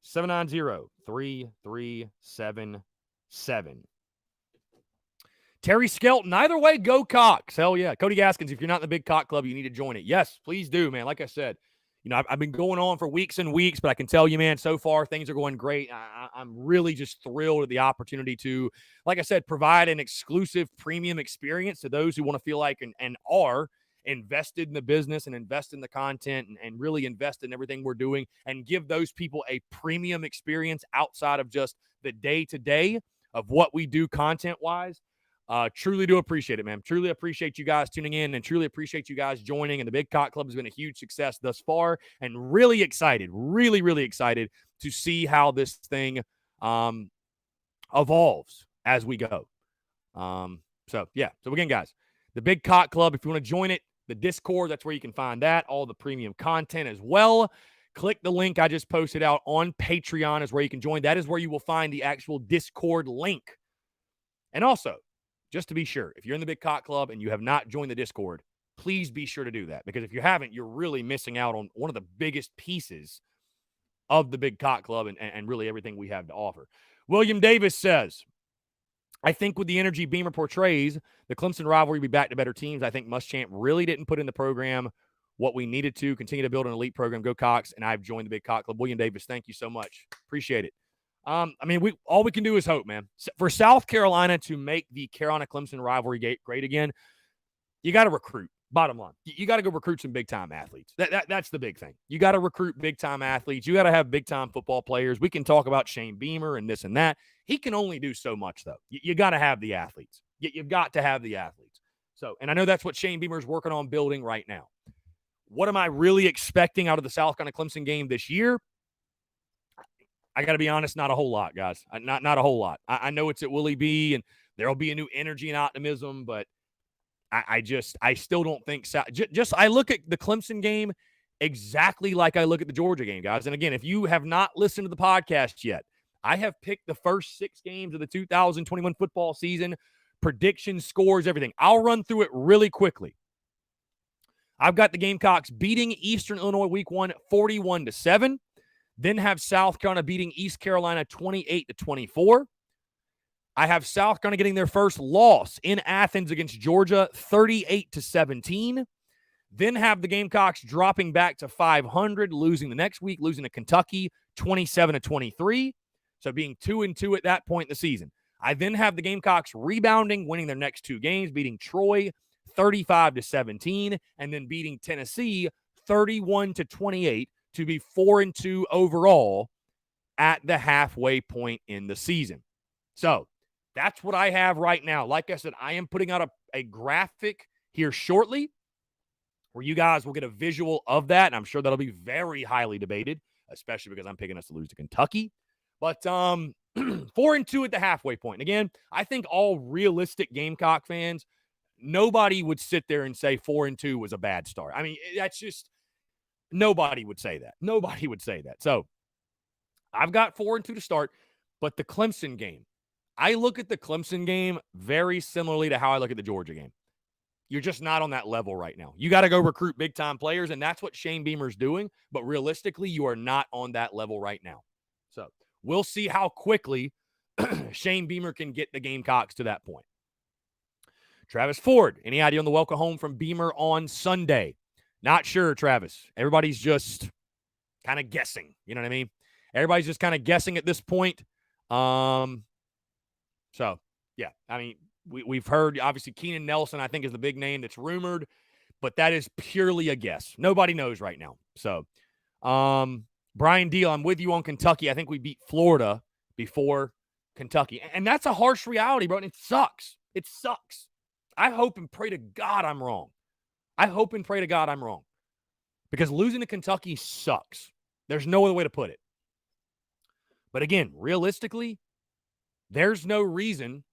843-790-3377. Terry Skelton, either way, go Cox. Hell yeah. Cody Gaskins, if you're not in the Big Cock Club, you need to join it. Yes, please do, man. Like I said, I've been going on for weeks and weeks, but I can tell you, man, so far things are going great. I'm really just thrilled at the opportunity to, like I said, provide an exclusive premium experience to those who want to feel like and are invested in the business and invest in the content and really invest in everything we're doing and give those people a premium experience outside of just the day-to-day of what we do content-wise. Truly do appreciate it, man. Truly appreciate you guys tuning in and truly appreciate you guys joining. And the Big Cock Club has been a huge success thus far and really excited, really excited to see how this thing evolves as we go. So again, guys, the Big Cock Club, if you want to join it, the Discord, that's where you can find that, all the premium content as well. Click the link I just posted out on Patreon is where you can join. That is where you will find the actual Discord link. And also, just to be sure, if you're in the Big Cock Club and you have not joined the Discord, please be sure to do that. Because if you haven't, you're really missing out on one of the biggest pieces of the Big Cock Club and really everything we have to offer. William Davis says, I think with the energy Beamer portrays, the Clemson rivalry will be back to better teams. I think Muschamp really didn't put in the program what we needed to continue to build an elite program. Go Cox, and I've joined the Big Cock Club. William Davis, thank you so much. Appreciate it. I mean, all we can do is hope, man. For South Carolina to make the Carolina-Clemson rivalry great again, you got to recruit. Bottom line, you got to go recruit some big-time athletes. That's the big thing. You got to recruit big-time athletes. You got to have big-time football players. We can talk about Shane Beamer and this and that. He can only do so much, though. You got to have the athletes. You've got to have the athletes. So, and I know that's what Shane Beamer is working on building right now. What am I really expecting out of the South Carolina-Clemson game this year? I got to be honest, not a whole lot, guys. Not a whole lot. I know it's at Willie B, and there'll be a new energy and optimism, but I still don't think so. I look at the Clemson game exactly like I look at the Georgia game, guys. And again, if you have not listened to the podcast yet, I have picked the first 6 games of the 2021 football season, predictions, scores, everything. I'll run through it really quickly. I've got the Gamecocks beating Eastern Illinois week 1, 41-7. Then have South Carolina beating East Carolina 28-24. I have South Carolina getting their first loss in Athens against Georgia, 38-17. Then have the Gamecocks dropping back to 500, losing the next week, losing to Kentucky, 27-23. So being 2-2 at that point in the season. I then have the Gamecocks rebounding, winning their next 2 games, beating Troy 35-17, and then beating Tennessee 31-28 to be 4-2 overall at the halfway point in the season. So that's what I have right now. Like I said, I am putting out a graphic here shortly where you guys will get a visual of that, and I'm sure that'll be very highly debated, especially because I'm picking us to lose to Kentucky. But 4-2 at the halfway point. And again, I think all realistic Gamecock fans, nobody would sit there and say 4-2 was a bad start. I mean, that's just nobody would say that. Nobody would say that. So I've got 4-2 to start, but the Clemson game, I look at the Clemson game very similarly to how I look at the Georgia game. You're just not on that level right now. You got to go recruit big-time players, and that's what Shane Beamer's doing. But realistically, you are not on that level right now. So we'll see how quickly Shane Beamer can get the Gamecocks to that point. Travis Ford, any idea on the welcome home from Beamer on Sunday? Not sure, Travis. Everybody's just kind of guessing. You know what I mean? Everybody's just kind of guessing at this point. So, yeah, I mean, we've heard, obviously, Keenan Nelson, I think, is the big name that's rumored, but that is purely a guess. Nobody knows right now. So, Brian Deal, I'm with you on Kentucky. I think we beat Florida before Kentucky. And that's a harsh reality, bro, and it sucks. It sucks. I hope and pray to God I'm wrong. I hope and pray to God I'm wrong. Because losing to Kentucky sucks. There's no other way to put it. But again, realistically, there's no reason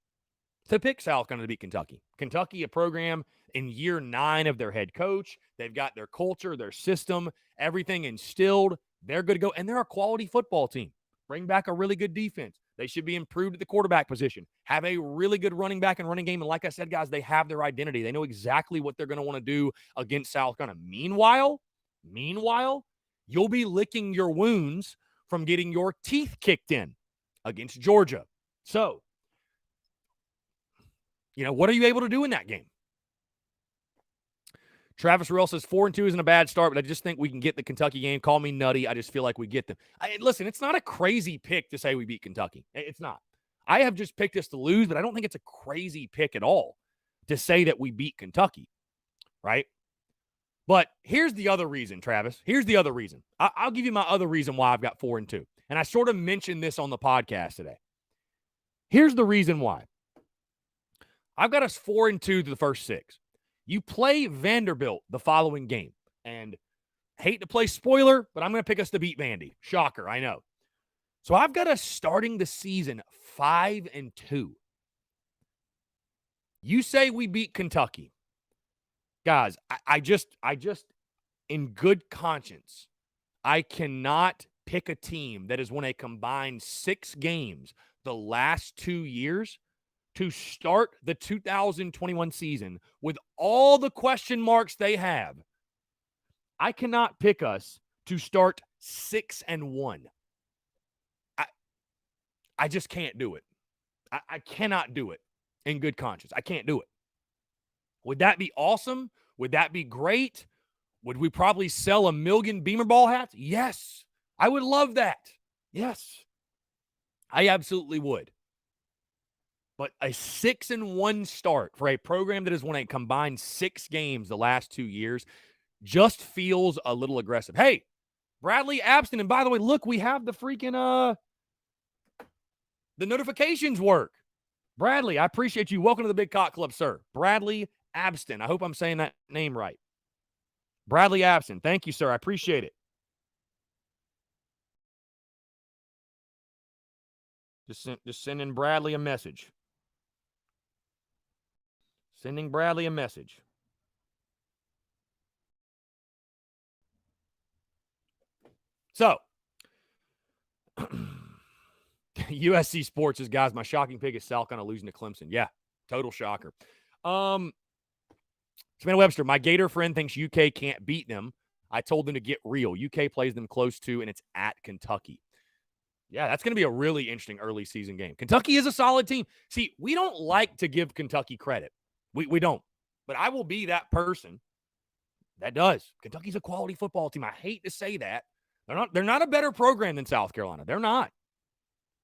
to pick South Carolina to beat Kentucky. Kentucky, a program in year 9 of their head coach. They've got their culture, their system, everything instilled. They're good to go. And they're a quality football team. Bring back a really good defense. They should be improved at the quarterback position. Have a really good running back and running game. And like I said, guys, they have their identity. They know exactly what they're going to want to do against South Carolina. Meanwhile, you'll be licking your wounds from getting your teeth kicked in against Georgia. So, what are you able to do in that game? Travis Ruel says 4-2 isn't a bad start, but I just think we can get the Kentucky game. Call me nutty. I just feel like we get them. Listen, it's not a crazy pick to say we beat Kentucky. It's not. I have just picked us to lose, but I don't think it's a crazy pick at all to say that we beat Kentucky, right? But here's the other reason, Travis. Here's the other reason. I'll give you my other reason why I've got 4-2. And I sort of mentioned this on the podcast today. Here's the reason why. I've got us 4-2 to the first 6. You play Vanderbilt the following game. And hate to play spoiler, but I'm going to pick us to beat Vandy. Shocker, I know. So I've got us starting the season 5-2. You say we beat Kentucky. Guys, I just, in good conscience, I cannot pick a team that has won a combined 6 games the last 2 years to start the 2021 season with all the question marks they have. I cannot pick us to start 6-1. I just can't do it. I cannot do it in good conscience. I can't do it. Would that be awesome? Would that be great? Would we probably sell 1 million Beamer Ball hats? Yes. I would love that. Yes. I absolutely would. But a 6-1 start for a program that has won a combined 6 games the last 2 years just feels a little aggressive. Hey, Bradley Abston, and by the way, look, we have the freaking the notifications work. Bradley, I appreciate you. Welcome to the Big Cock Club, sir. Bradley Abston. I hope I'm saying that name right. Bradley Abston. Thank you, sir. I appreciate it. Just sending Bradley a message. Sending Bradley a message. So, USC Sports is, guys, my shocking pick is South Carolina losing to Clemson. Yeah, total shocker. Savannah Webster, my Gator friend thinks UK can't beat them. I told them to get real. UK plays them close to, and it's at Kentucky. Yeah, that's going to be a really interesting early season game. Kentucky is a solid team. See, we don't like to give Kentucky credit. We don't. But I will be that person that does. Kentucky's a quality football team. I hate to say that. They're not a better program than South Carolina. They're not.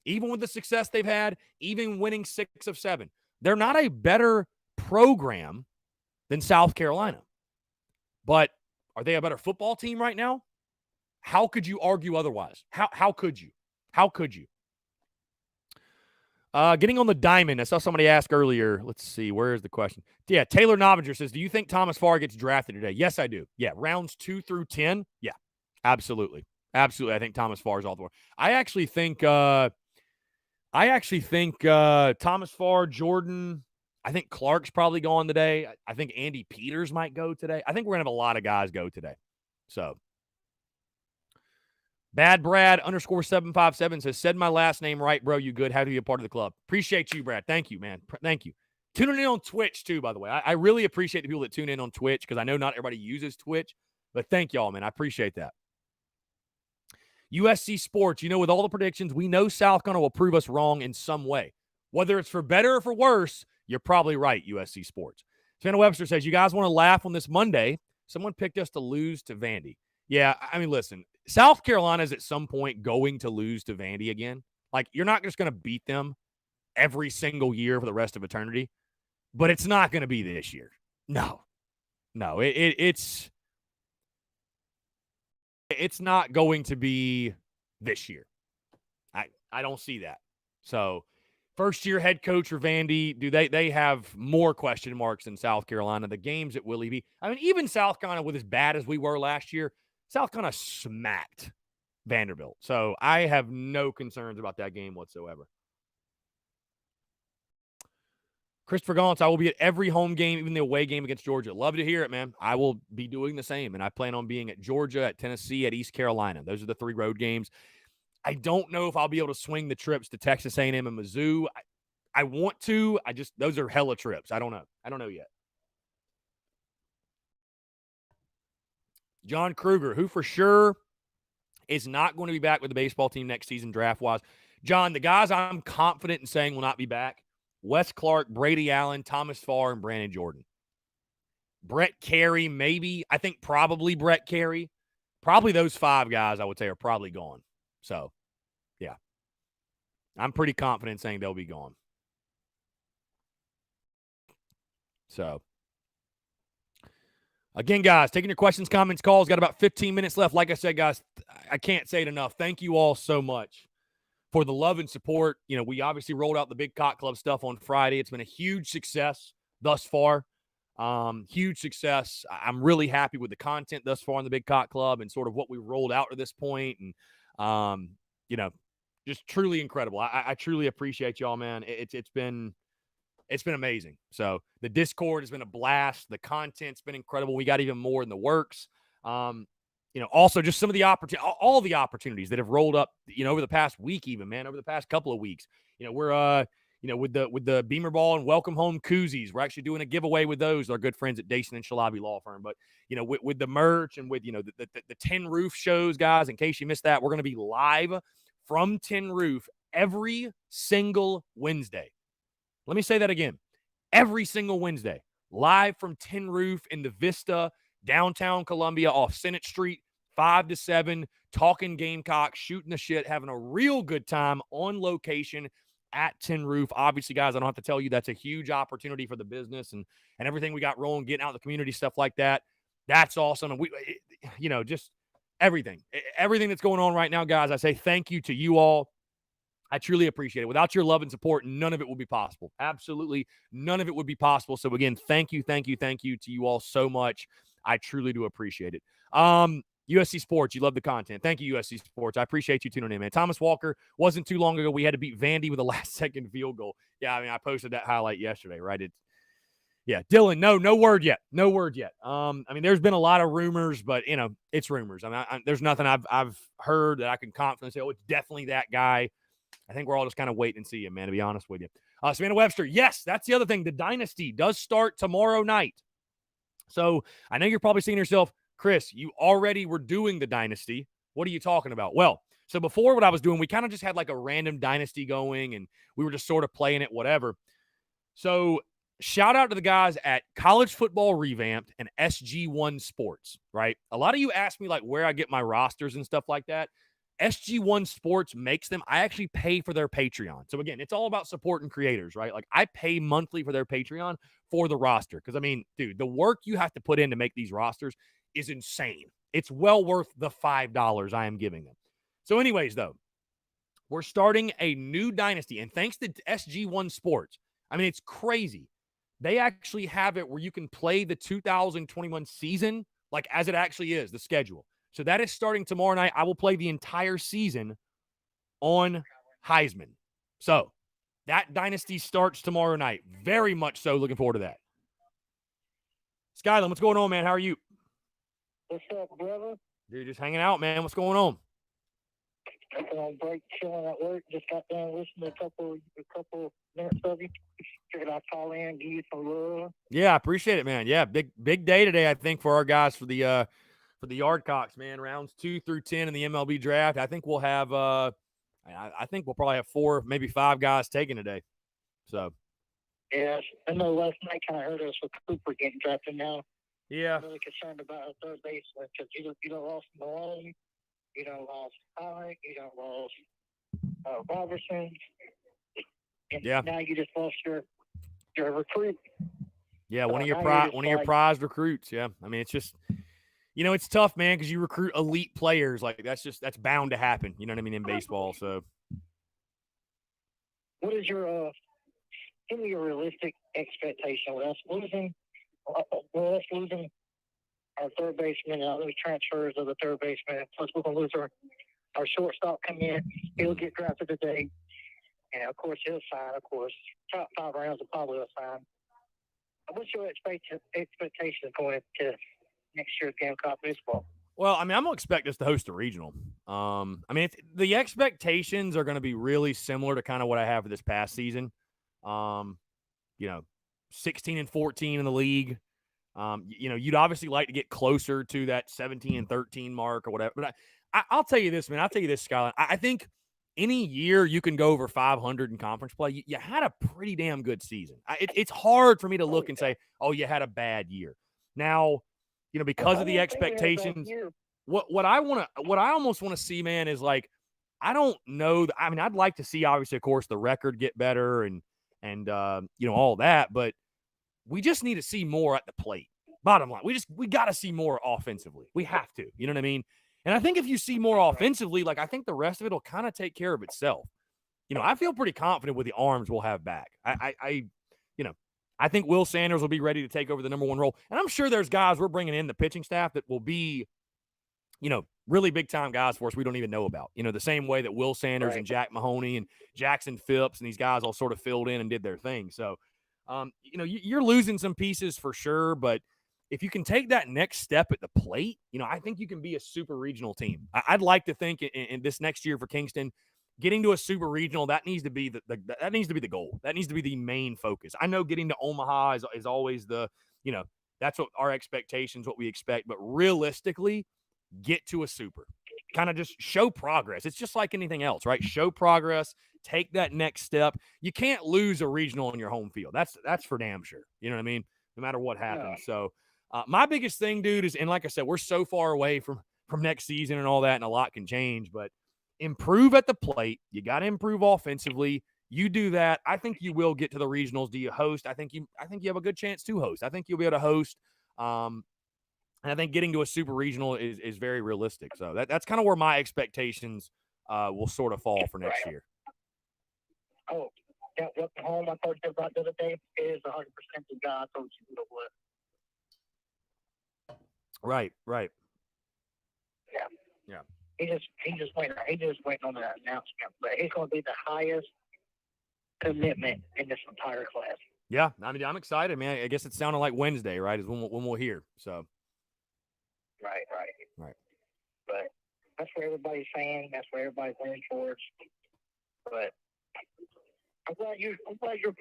Even with the success they've had, even winning 6 of 7, they're not a better program than South Carolina. But are they a better football team right now? How could you argue otherwise? How could you? How could you? Getting on the diamond. I saw somebody ask earlier. Let's see. Where is the question? Yeah, Taylor Novinger says, do you think Thomas Farr gets drafted today? Yes, I do. Yeah, rounds 2 through 10. Yeah, absolutely. Absolutely. I think Thomas Farr is all the way. I actually think Thomas Farr, Jordan, I think Clark's probably going today. I think Andy Peters might go today. I think we're going to have a lot of guys go today. So, Bad Brad _757 says, said my last name right, bro. You good? How to be a part of the club? Appreciate you, Brad. Thank you, man. Thank you. Tuning in on Twitch, too, by the way. I really appreciate the people that tune in on Twitch because I know not everybody uses Twitch. But thank y'all, man. I appreciate that. USC Sports, with all the predictions, we know South Carolina will prove us wrong in some way. Whether it's for better or for worse, you're probably right, USC Sports. Savannah Webster says, you guys want to laugh on this Monday? Someone picked us to lose to Vandy. Yeah, I mean, listen, South Carolina is at some point going to lose to Vandy again. Like, you're not just going to beat them every single year for the rest of eternity, but it's not going to be this year. No, it's not going to be this year. I don't see that. So, first-year head coach for Vandy, they have more question marks than South Carolina. The games at Willie B. I mean, even South Carolina, with as bad as we were last year, South Carolina smacked Vanderbilt. So I have no concerns about that game whatsoever. Christopher Gaunts, I will be at every home game, even the away game against Georgia. Love to hear it, man. I will be doing the same, and I plan on being at Georgia, at Tennessee, at East Carolina. Those are the 3 road games. I don't know if I'll be able to swing the trips to Texas A&M and Mizzou. I want to. Those are hella trips. I don't know. I don't know yet. John Kruger, who for sure is not going to be back with the baseball team next season draft-wise. John, the guys I'm confident in saying will not be back, Wes Clark, Brady Allen, Thomas Farr, and Brandon Jordan. Brett Carey, maybe. I think probably Brett Carey. Probably those 5 guys, I would say, are probably gone. So, yeah. I'm pretty confident saying they'll be gone. So, again, guys, taking your questions, comments, calls. Got about 15 minutes left. Like I said, guys, I can't say it enough. Thank you all so much for the love and support. We obviously rolled out the Big Cock Club stuff on Friday. It's been a huge success thus far. Huge success. I'm really happy with the content thus far on the Big Cock Club and sort of what we rolled out to this point. And, just truly incredible. I truly appreciate y'all, man. It's been amazing. So the Discord has been a blast. The content's been incredible. We got even more in the works. Also just some of the all the opportunities that have rolled up, over the past week, even, man, over the past couple of weeks. We're with the Beamer Ball and Welcome Home koozies, we're actually doing a giveaway with those. Our good friends at Dason and Shalabi Law Firm. But with the merch and with the Tin Roof shows, guys, in case you missed that, we're going to be live from Tin Roof every single Wednesday. Let me say that again. Every single Wednesday, live from Tin Roof in the Vista, downtown Columbia, off Senate Street, 5 to 7, talking Gamecocks, shooting the shit, having a real good time on location at Tin Roof. Obviously, guys, I don't have to tell you that's a huge opportunity for the business and everything we got rolling, getting out in the community, stuff like that. That's awesome. And just everything that's going on right now, guys. I say thank you to you all. I truly appreciate it. Without your love and support, none of it would be possible. Absolutely none of it would be possible. So again, thank you to you all so much. I truly do appreciate it. USC Sports, you love the content. Thank you, USC Sports. I appreciate you tuning in, man. Thomas Walker, wasn't too long ago, we had to beat Vandy with a last-second field goal. Yeah, I mean, I posted that highlight yesterday, right? Yeah, Dylan, no word yet. No word yet. I mean, there's been a lot of rumors, but, it's rumors. I mean, there's nothing I've heard that I can confidently say, oh, it's definitely that guy. I think we're all just kind of waiting and seeing, man, to be honest with you. Savannah Webster, yes, that's the other thing. The Dynasty does start tomorrow night. So I know you're probably saying to yourself, Chris, you already were doing the Dynasty. What are you talking about? Well, so before what I was doing, we kind of just had like a random Dynasty going, and we were just sort of playing it, whatever. So shout out to the guys at College Football Revamped and SG1 Sports, right? A lot of you ask me like where I get my rosters and stuff like that. SG1 Sports makes them. I actually pay for their Patreon. So again, it's all about supporting creators, right? Like I pay monthly for their Patreon for the roster. Because I mean, dude, the work you have to put in to make these rosters is insane. It's well worth the $5 I am giving them. So anyways, though, we're starting a new dynasty. And thanks to SG1 Sports, I mean, it's crazy. They actually have it where you can play the 2021 season like as it actually is, the schedule. So that is starting tomorrow night. I will play the entire season on Heisman. So that dynasty starts tomorrow night. Very much so looking forward to that. Skyland, what's going on, man? How are you? What's up, brother? Dude, just hanging out, man. What's going on? On break, chilling at work. Just got done listening to a couple minutes of you. Figured I'd call in, give you some love. Yeah, I appreciate it, man. Yeah, big day today, I think, for our guys for the Yardcocks, man. Rounds 2 through 10 in the MLB draft. I think we'll have I think we'll probably have 4, maybe 5 guys taken today. So yes, I know last night kind of hurt us with Cooper getting drafted now. Yeah. I'm really concerned about our third baseman because you don't lost Malone, you don't lost Hyde, you don't lost Robertson, and now you just lost your recruit. Yeah, one of your prized recruits. Yeah, I mean it's just it's tough, man, because you recruit elite players. Like that's bound to happen. You know what I mean in baseball. So, what is your give me a realistic expectation with us losing? Well, us losing our third baseman, those transfers of the third baseman, plus we're going to lose our shortstop come in. He'll get drafted today. And, of course, he'll sign, of course. Top 5 rounds will probably sign. What's your expectation going to next year's Gamecock baseball? Well, I mean, I'm going to expect us to host a regional. I mean, the expectations are going to be really similar to kind of what I have for this past season. 16 and 14 in the league. You'd obviously like to get closer to that 17 and 13 mark or whatever. But I'll tell you this, man. I'll tell you this, Skyline. I think any year you can go over 500 in conference play, you had a pretty damn good season. It's hard for me to look and say, oh, you had a bad year. Now, because of the expectations, what I almost want to see, man, is like, I don't know. I mean, I'd like to see, obviously, of course, the record get better and all that, but we just need to see more at the plate. Bottom line, we got to see more offensively. We have to, you know what I mean? And I think if you see more offensively, like I think the rest of it will kind of take care of itself. I feel pretty confident with the arms we'll have back. I think Will Sanders will be ready to take over the number 1 role. And I'm sure there's guys we're bringing in the pitching staff that will be, really big time guys for us we don't even know about. The same way that Will Sanders and Jack Mahoney and Jackson Phipps and these guys all sort of filled in and did their thing. So, you're losing some pieces for sure, but if you can take that next step at the plate, I think you can be a super regional team. I'd like to think in this next year for Kingston, getting to a super regional, that needs to be that needs to be the goal. That needs to be the main focus. I know getting to Omaha is always that's what our expectations, what we expect, but realistically, get to a super. Kind of just show progress. It's just like anything else, right? Show progress, take that next step. You can't lose a regional in your home field. That's for damn sure. You know what I mean? No matter what happens. So my biggest thing, dude, is, and like I said, we're so far away from from next season and all that, and a lot can change. But improve at the plate. You got to improve offensively. You do that, I think you will get to the regionals. Do you host? I think you have a good chance to host. I think you'll be able to host. And I think getting to a super regional is very realistic. So that's kind of where my expectations will sort of fall for next year. Oh, that what the home I told you about the other day is 100% the guy I told you what. Right. Yeah. He just waiting on that announcement, but he's going to be the highest commitment in this entire class. Yeah, I mean, I'm excited, man. I guess it sounded like Wednesday, right? Is when we'll hear. So. Right. But that's what everybody's saying. That's what everybody's leaning towards. But I'm glad you're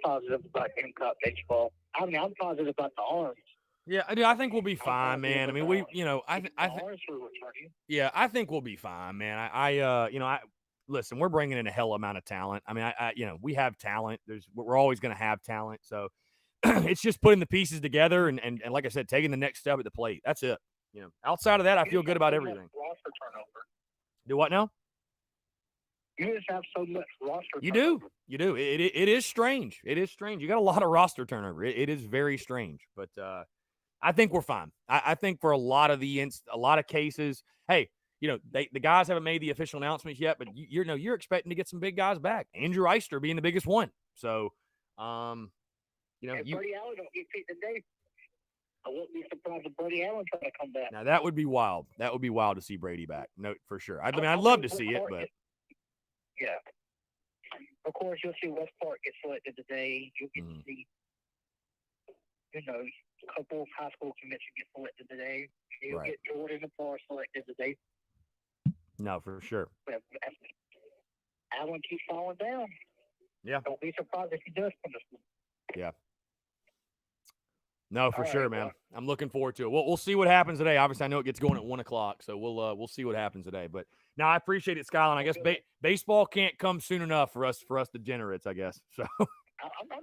positive about MCOT baseball. I mean, I'm positive about the Arms. Yeah, I think we'll be fine, man. I mean, I think we'll be fine, man. Listen, we're bringing in a hell amount of talent. I mean, we have talent. We're always going to have talent. So it's just putting the pieces together and like I said, taking the next step at the plate. That's it. Outside of that, I feel good about everything. Roster turnover. Do what now? You just have so much roster You turnover. do. It is strange. It is strange. You got a lot of roster turnover. It is very strange. But I think we're fine. I think for a lot of cases, hey, the guys haven't made the official announcements yet, but you're expecting to get some big guys back. Andrew Eister being the biggest one. So, If Brady Allen don't get picked today, I wouldn't be surprised if Brady Allen trying to come back. Now that would be wild. That would be wild to see Brady back. No, for sure. I'd love to see it, but yeah. Of course, you'll see West Park get selected today. You'll get to see, a couple of high school commits get selected today. You'll get Jordan and Parr selected today. No, for sure. But Allen keeps falling down. Yeah. Don't be surprised if he does come this week. Yeah. No, for sure, man. Well, I'm looking forward to it. We'll see what happens today. Obviously, I know it gets going at 1:00, so we'll see what happens today. But now I appreciate it, Skyline. I guess baseball can't come soon enough for us degenerates, I guess. So. I'm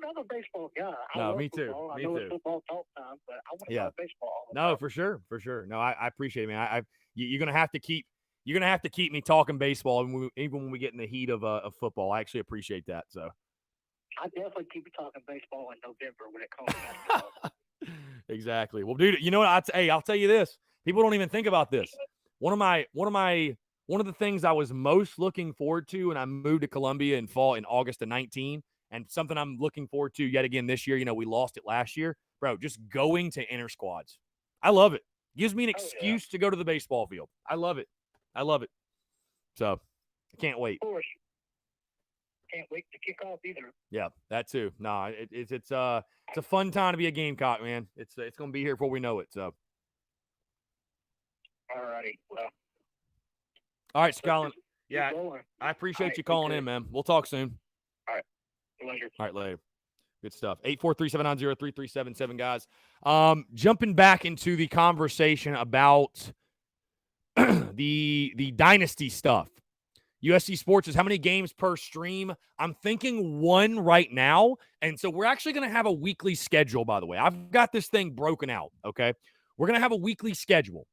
not a baseball guy. No, me too. Football. Me I know too. It's football talk time, but I want to talk baseball. No, for sure. No, I appreciate it, man. You're gonna have to keep me talking baseball even when we get in the heat of football. I actually appreciate that. So. I definitely keep talking baseball in November when it comes to basketball. Exactly. Well, dude, you know what? I'll tell you this. People don't even think about this. One of the things I was most looking forward to when I moved to Columbia in August of 2019, and something I'm looking forward to yet again this year. We lost it last year, bro. Just going to inter squads. I love it. Gives me an excuse to go to the baseball field. I love it. So I can't wait. Of course. Can't wait to kick off either. Yeah, that too. No, it's a fun time to be a Gamecock, man. It's going to be here before we know it. So. All righty. Well. All right, Skyline. Yeah, I appreciate you calling in, man. We'll talk soon. All right. Later. All right, later. Good stuff. 843-790-3377, guys. Jumping back into the conversation about the dynasty stuff. USC Sports is how many games per stream? I'm thinking 1 right now. And so we're actually going to have a weekly schedule, by the way. I've got this thing broken out, okay? We're going to have a weekly schedule.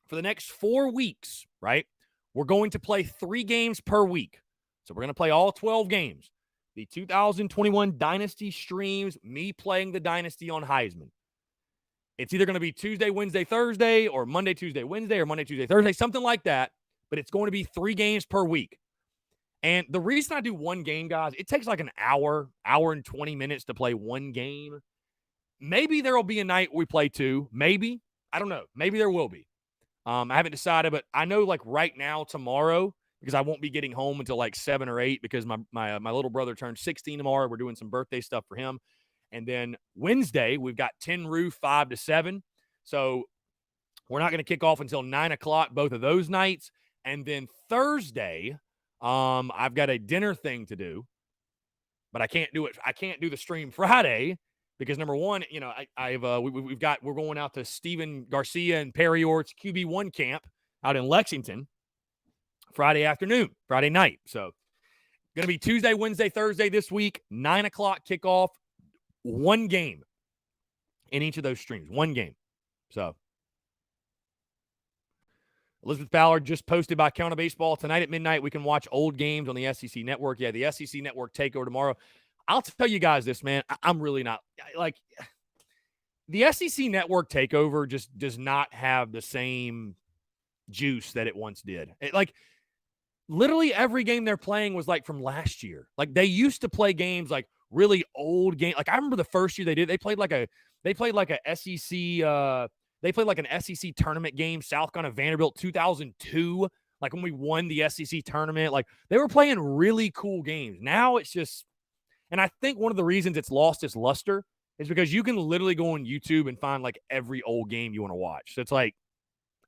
For the next 4 weeks, right? We're going to play 3 games per week. So we're going to play all 12 games. The 2021 Dynasty streams, me playing the Dynasty on Heisman. It's either going to be Tuesday, Wednesday, Thursday, or Monday, Tuesday, Wednesday, or Monday, Tuesday, Thursday, something like that. But it's going to be 3 games per week. And the reason I do 1 game, guys, it takes like an hour and 20 minutes to play 1 game. Maybe there will be a night we play 2. Maybe. I don't know. Maybe there will be. I haven't decided, but I know like right now, tomorrow, because I won't be getting home until like 7 or 8 because my little brother turns 16 tomorrow. We're doing some birthday stuff for him. And then Wednesday, we've got 10 Roof 5 to 7. So we're not going to kick off until 9 o'clock both of those nights. And then Thursday, I've got a dinner thing to do, but I can't do it. I can't do the stream Friday because number one, we're going out to Steven Garcia and Perry Ort's QB1 camp out in Lexington Friday night. So going to be Tuesday, Wednesday, Thursday this week, 9 o'clock kickoff, 1 game in each of those streams, 1 game. So. Elizabeth Ballard just posted by Counter Baseball. Tonight at midnight, we can watch old games on the SEC Network. Yeah, the SEC Network takeover tomorrow. I'll tell you guys this, man. I'm really not like the SEC Network takeover just does not have the same juice that it once did. Literally every game they're playing was like from last year. Like they used to play games like really old game. Like I remember the first year they played like a SEC they played like an SEC tournament game, South Carolina Vanderbilt 2002, like when we won the SEC tournament. Like they were playing really cool games. Now it's just, and I think one of the reasons it's lost its luster is because you can literally go on YouTube and find like every old game you want to watch. So it's like,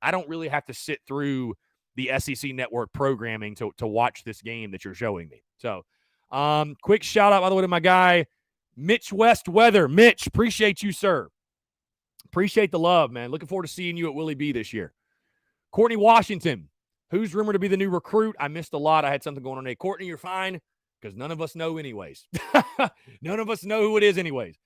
I don't really have to sit through the SEC Network programming to watch this game that you're showing me. So quick shout out, by the way, to my guy, Mitch Westweather. Mitch, appreciate you, sir. Appreciate the love, man. Looking forward to seeing you at Willie B this year. Courtney Washington, who's rumored to be the new recruit. I missed a lot. I had something going on today. Courtney, you're fine because none of us know anyways. None of us know who it is anyways.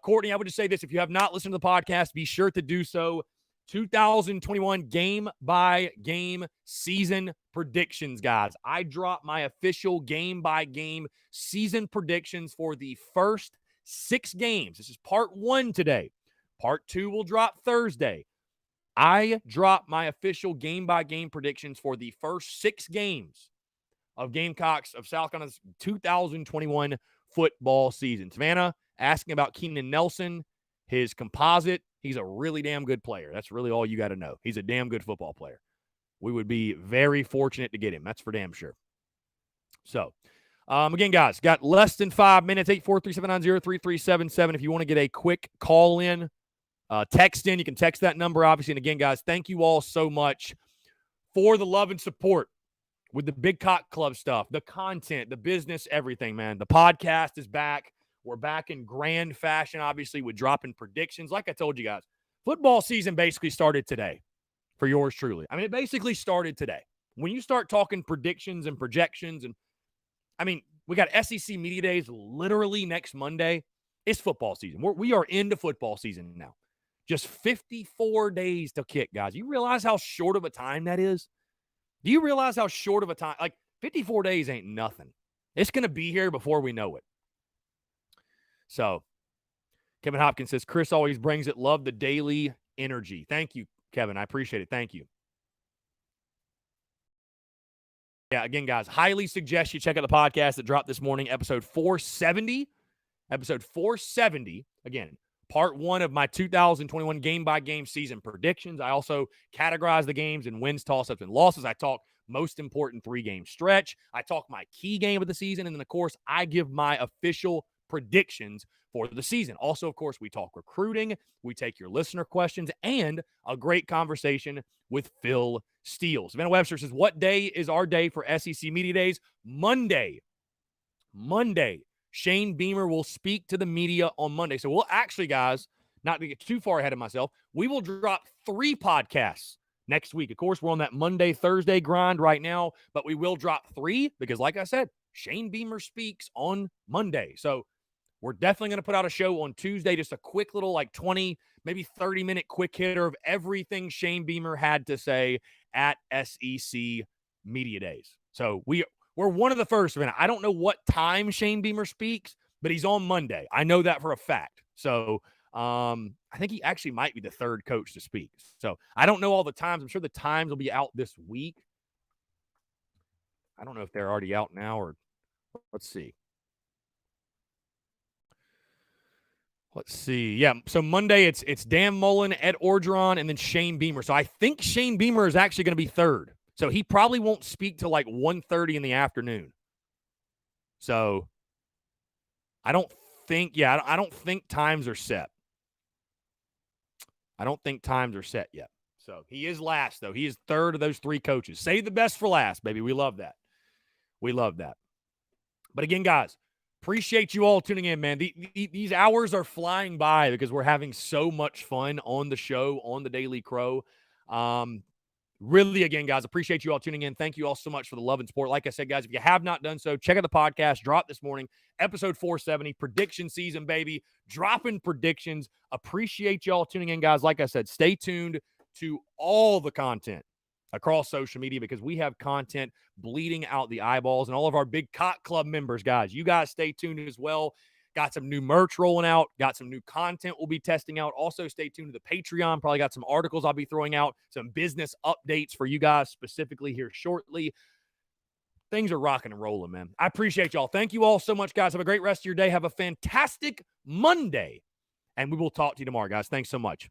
Courtney, I would just say this. If you have not listened to the podcast, be sure to do so. 2021 game-by-game season predictions, guys. I dropped my official game-by-game season predictions for the first 6 games. This is part 1 today. Part 2 will drop Thursday. I dropped my official game-by-game predictions for the first 6 games of Gamecocks of South Carolina's 2021 football season. Savannah asking about Keenan Nelson, his composite. He's a really damn good player. That's really all you got to know. He's a damn good football player. We would be very fortunate to get him. That's for damn sure. So, again, guys, got less than 5 minutes, 843-790-3377. If you want to get a quick call in, text in, you can text that number, obviously. And again, guys, thank you all so much for the love and support with the Big Cock Club stuff, the content, the business, everything, man. The podcast is back. We're back in grand fashion, obviously, with dropping predictions. Like I told you guys, football season basically started today for yours truly. I mean, it basically started today. When you start talking predictions and projections, and I mean, we got SEC Media Days literally next Monday. It's football season. We are into football season now. Just 54 days to kick, guys. You realize how short of a time that is? Do you realize how short of a time? Like, 54 days ain't nothing. It's going to be here before we know it. So, Kevin Hopkins says, Chris always brings it. Love the daily energy. Thank you, Kevin. I appreciate it. Thank you. Yeah, again, guys, highly suggest you check out the podcast that dropped this morning, episode 470. Episode 470. Again, part 1 of my 2021 game-by-game season predictions. I also categorize the games in wins, toss-ups, and losses. I talk most important 3-game stretch. I talk my key game of the season. And then, of course, I give my official predictions for the season. Also, of course, we talk recruiting. We take your listener questions and a great conversation with Phil Steele. Savannah Webster says, what day is our day for SEC Media Days? Monday. Shane Beamer will speak to the media on Monday. So we'll actually, guys, not to get too far ahead of myself, we will drop 3 podcasts next week. Of course, we're on that Monday, Thursday grind right now, but we will drop 3 because, like I said, Shane Beamer speaks on Monday. So we're definitely going to put out a show on Tuesday, just a quick little like 20, maybe 30-minute quick hitter of everything Shane Beamer had to say at SEC Media Days. So we're one of the first. I don't know what time Shane Beamer speaks, but he's on Monday. I know that for a fact. So I think he actually might be the 3rd coach to speak. So I don't know all the times. I'm sure the times will be out this week. I don't know if they're already out now or let's see. Yeah, so Monday it's Dan Mullen, Ed Orgeron, and then Shane Beamer. So I think Shane Beamer is actually going to be 3rd. So he probably won't speak till like 1:30 in the afternoon. So I don't think times are set. I don't think times are set yet. So he is last, though. He is 3rd of those 3 coaches. Save the best for last, baby. We love that. But again, guys, appreciate you all tuning in, man. These hours are flying by because we're having so much fun on the show, on the Daily Crow. Really, again, guys, appreciate you all tuning in. Thank you all so much for the love and support. Like I said, guys, if you have not done so, check out the podcast. Drop this morning, episode 470, prediction season, baby. Dropping predictions. Appreciate you all tuning in, guys. Like I said, stay tuned to all the content across social media because we have content bleeding out the eyeballs, and all of our big Cot Club members, guys, you guys stay tuned as well. Got some new merch rolling out. Got some new content we'll be testing out. Also, stay tuned to the Patreon. Probably got some articles I'll be throwing out, some business updates for you guys specifically here shortly. Things are rocking and rolling, man. I appreciate y'all. Thank you all so much, guys. Have a great rest of your day. Have a fantastic Monday. And we will talk to you tomorrow, guys. Thanks so much.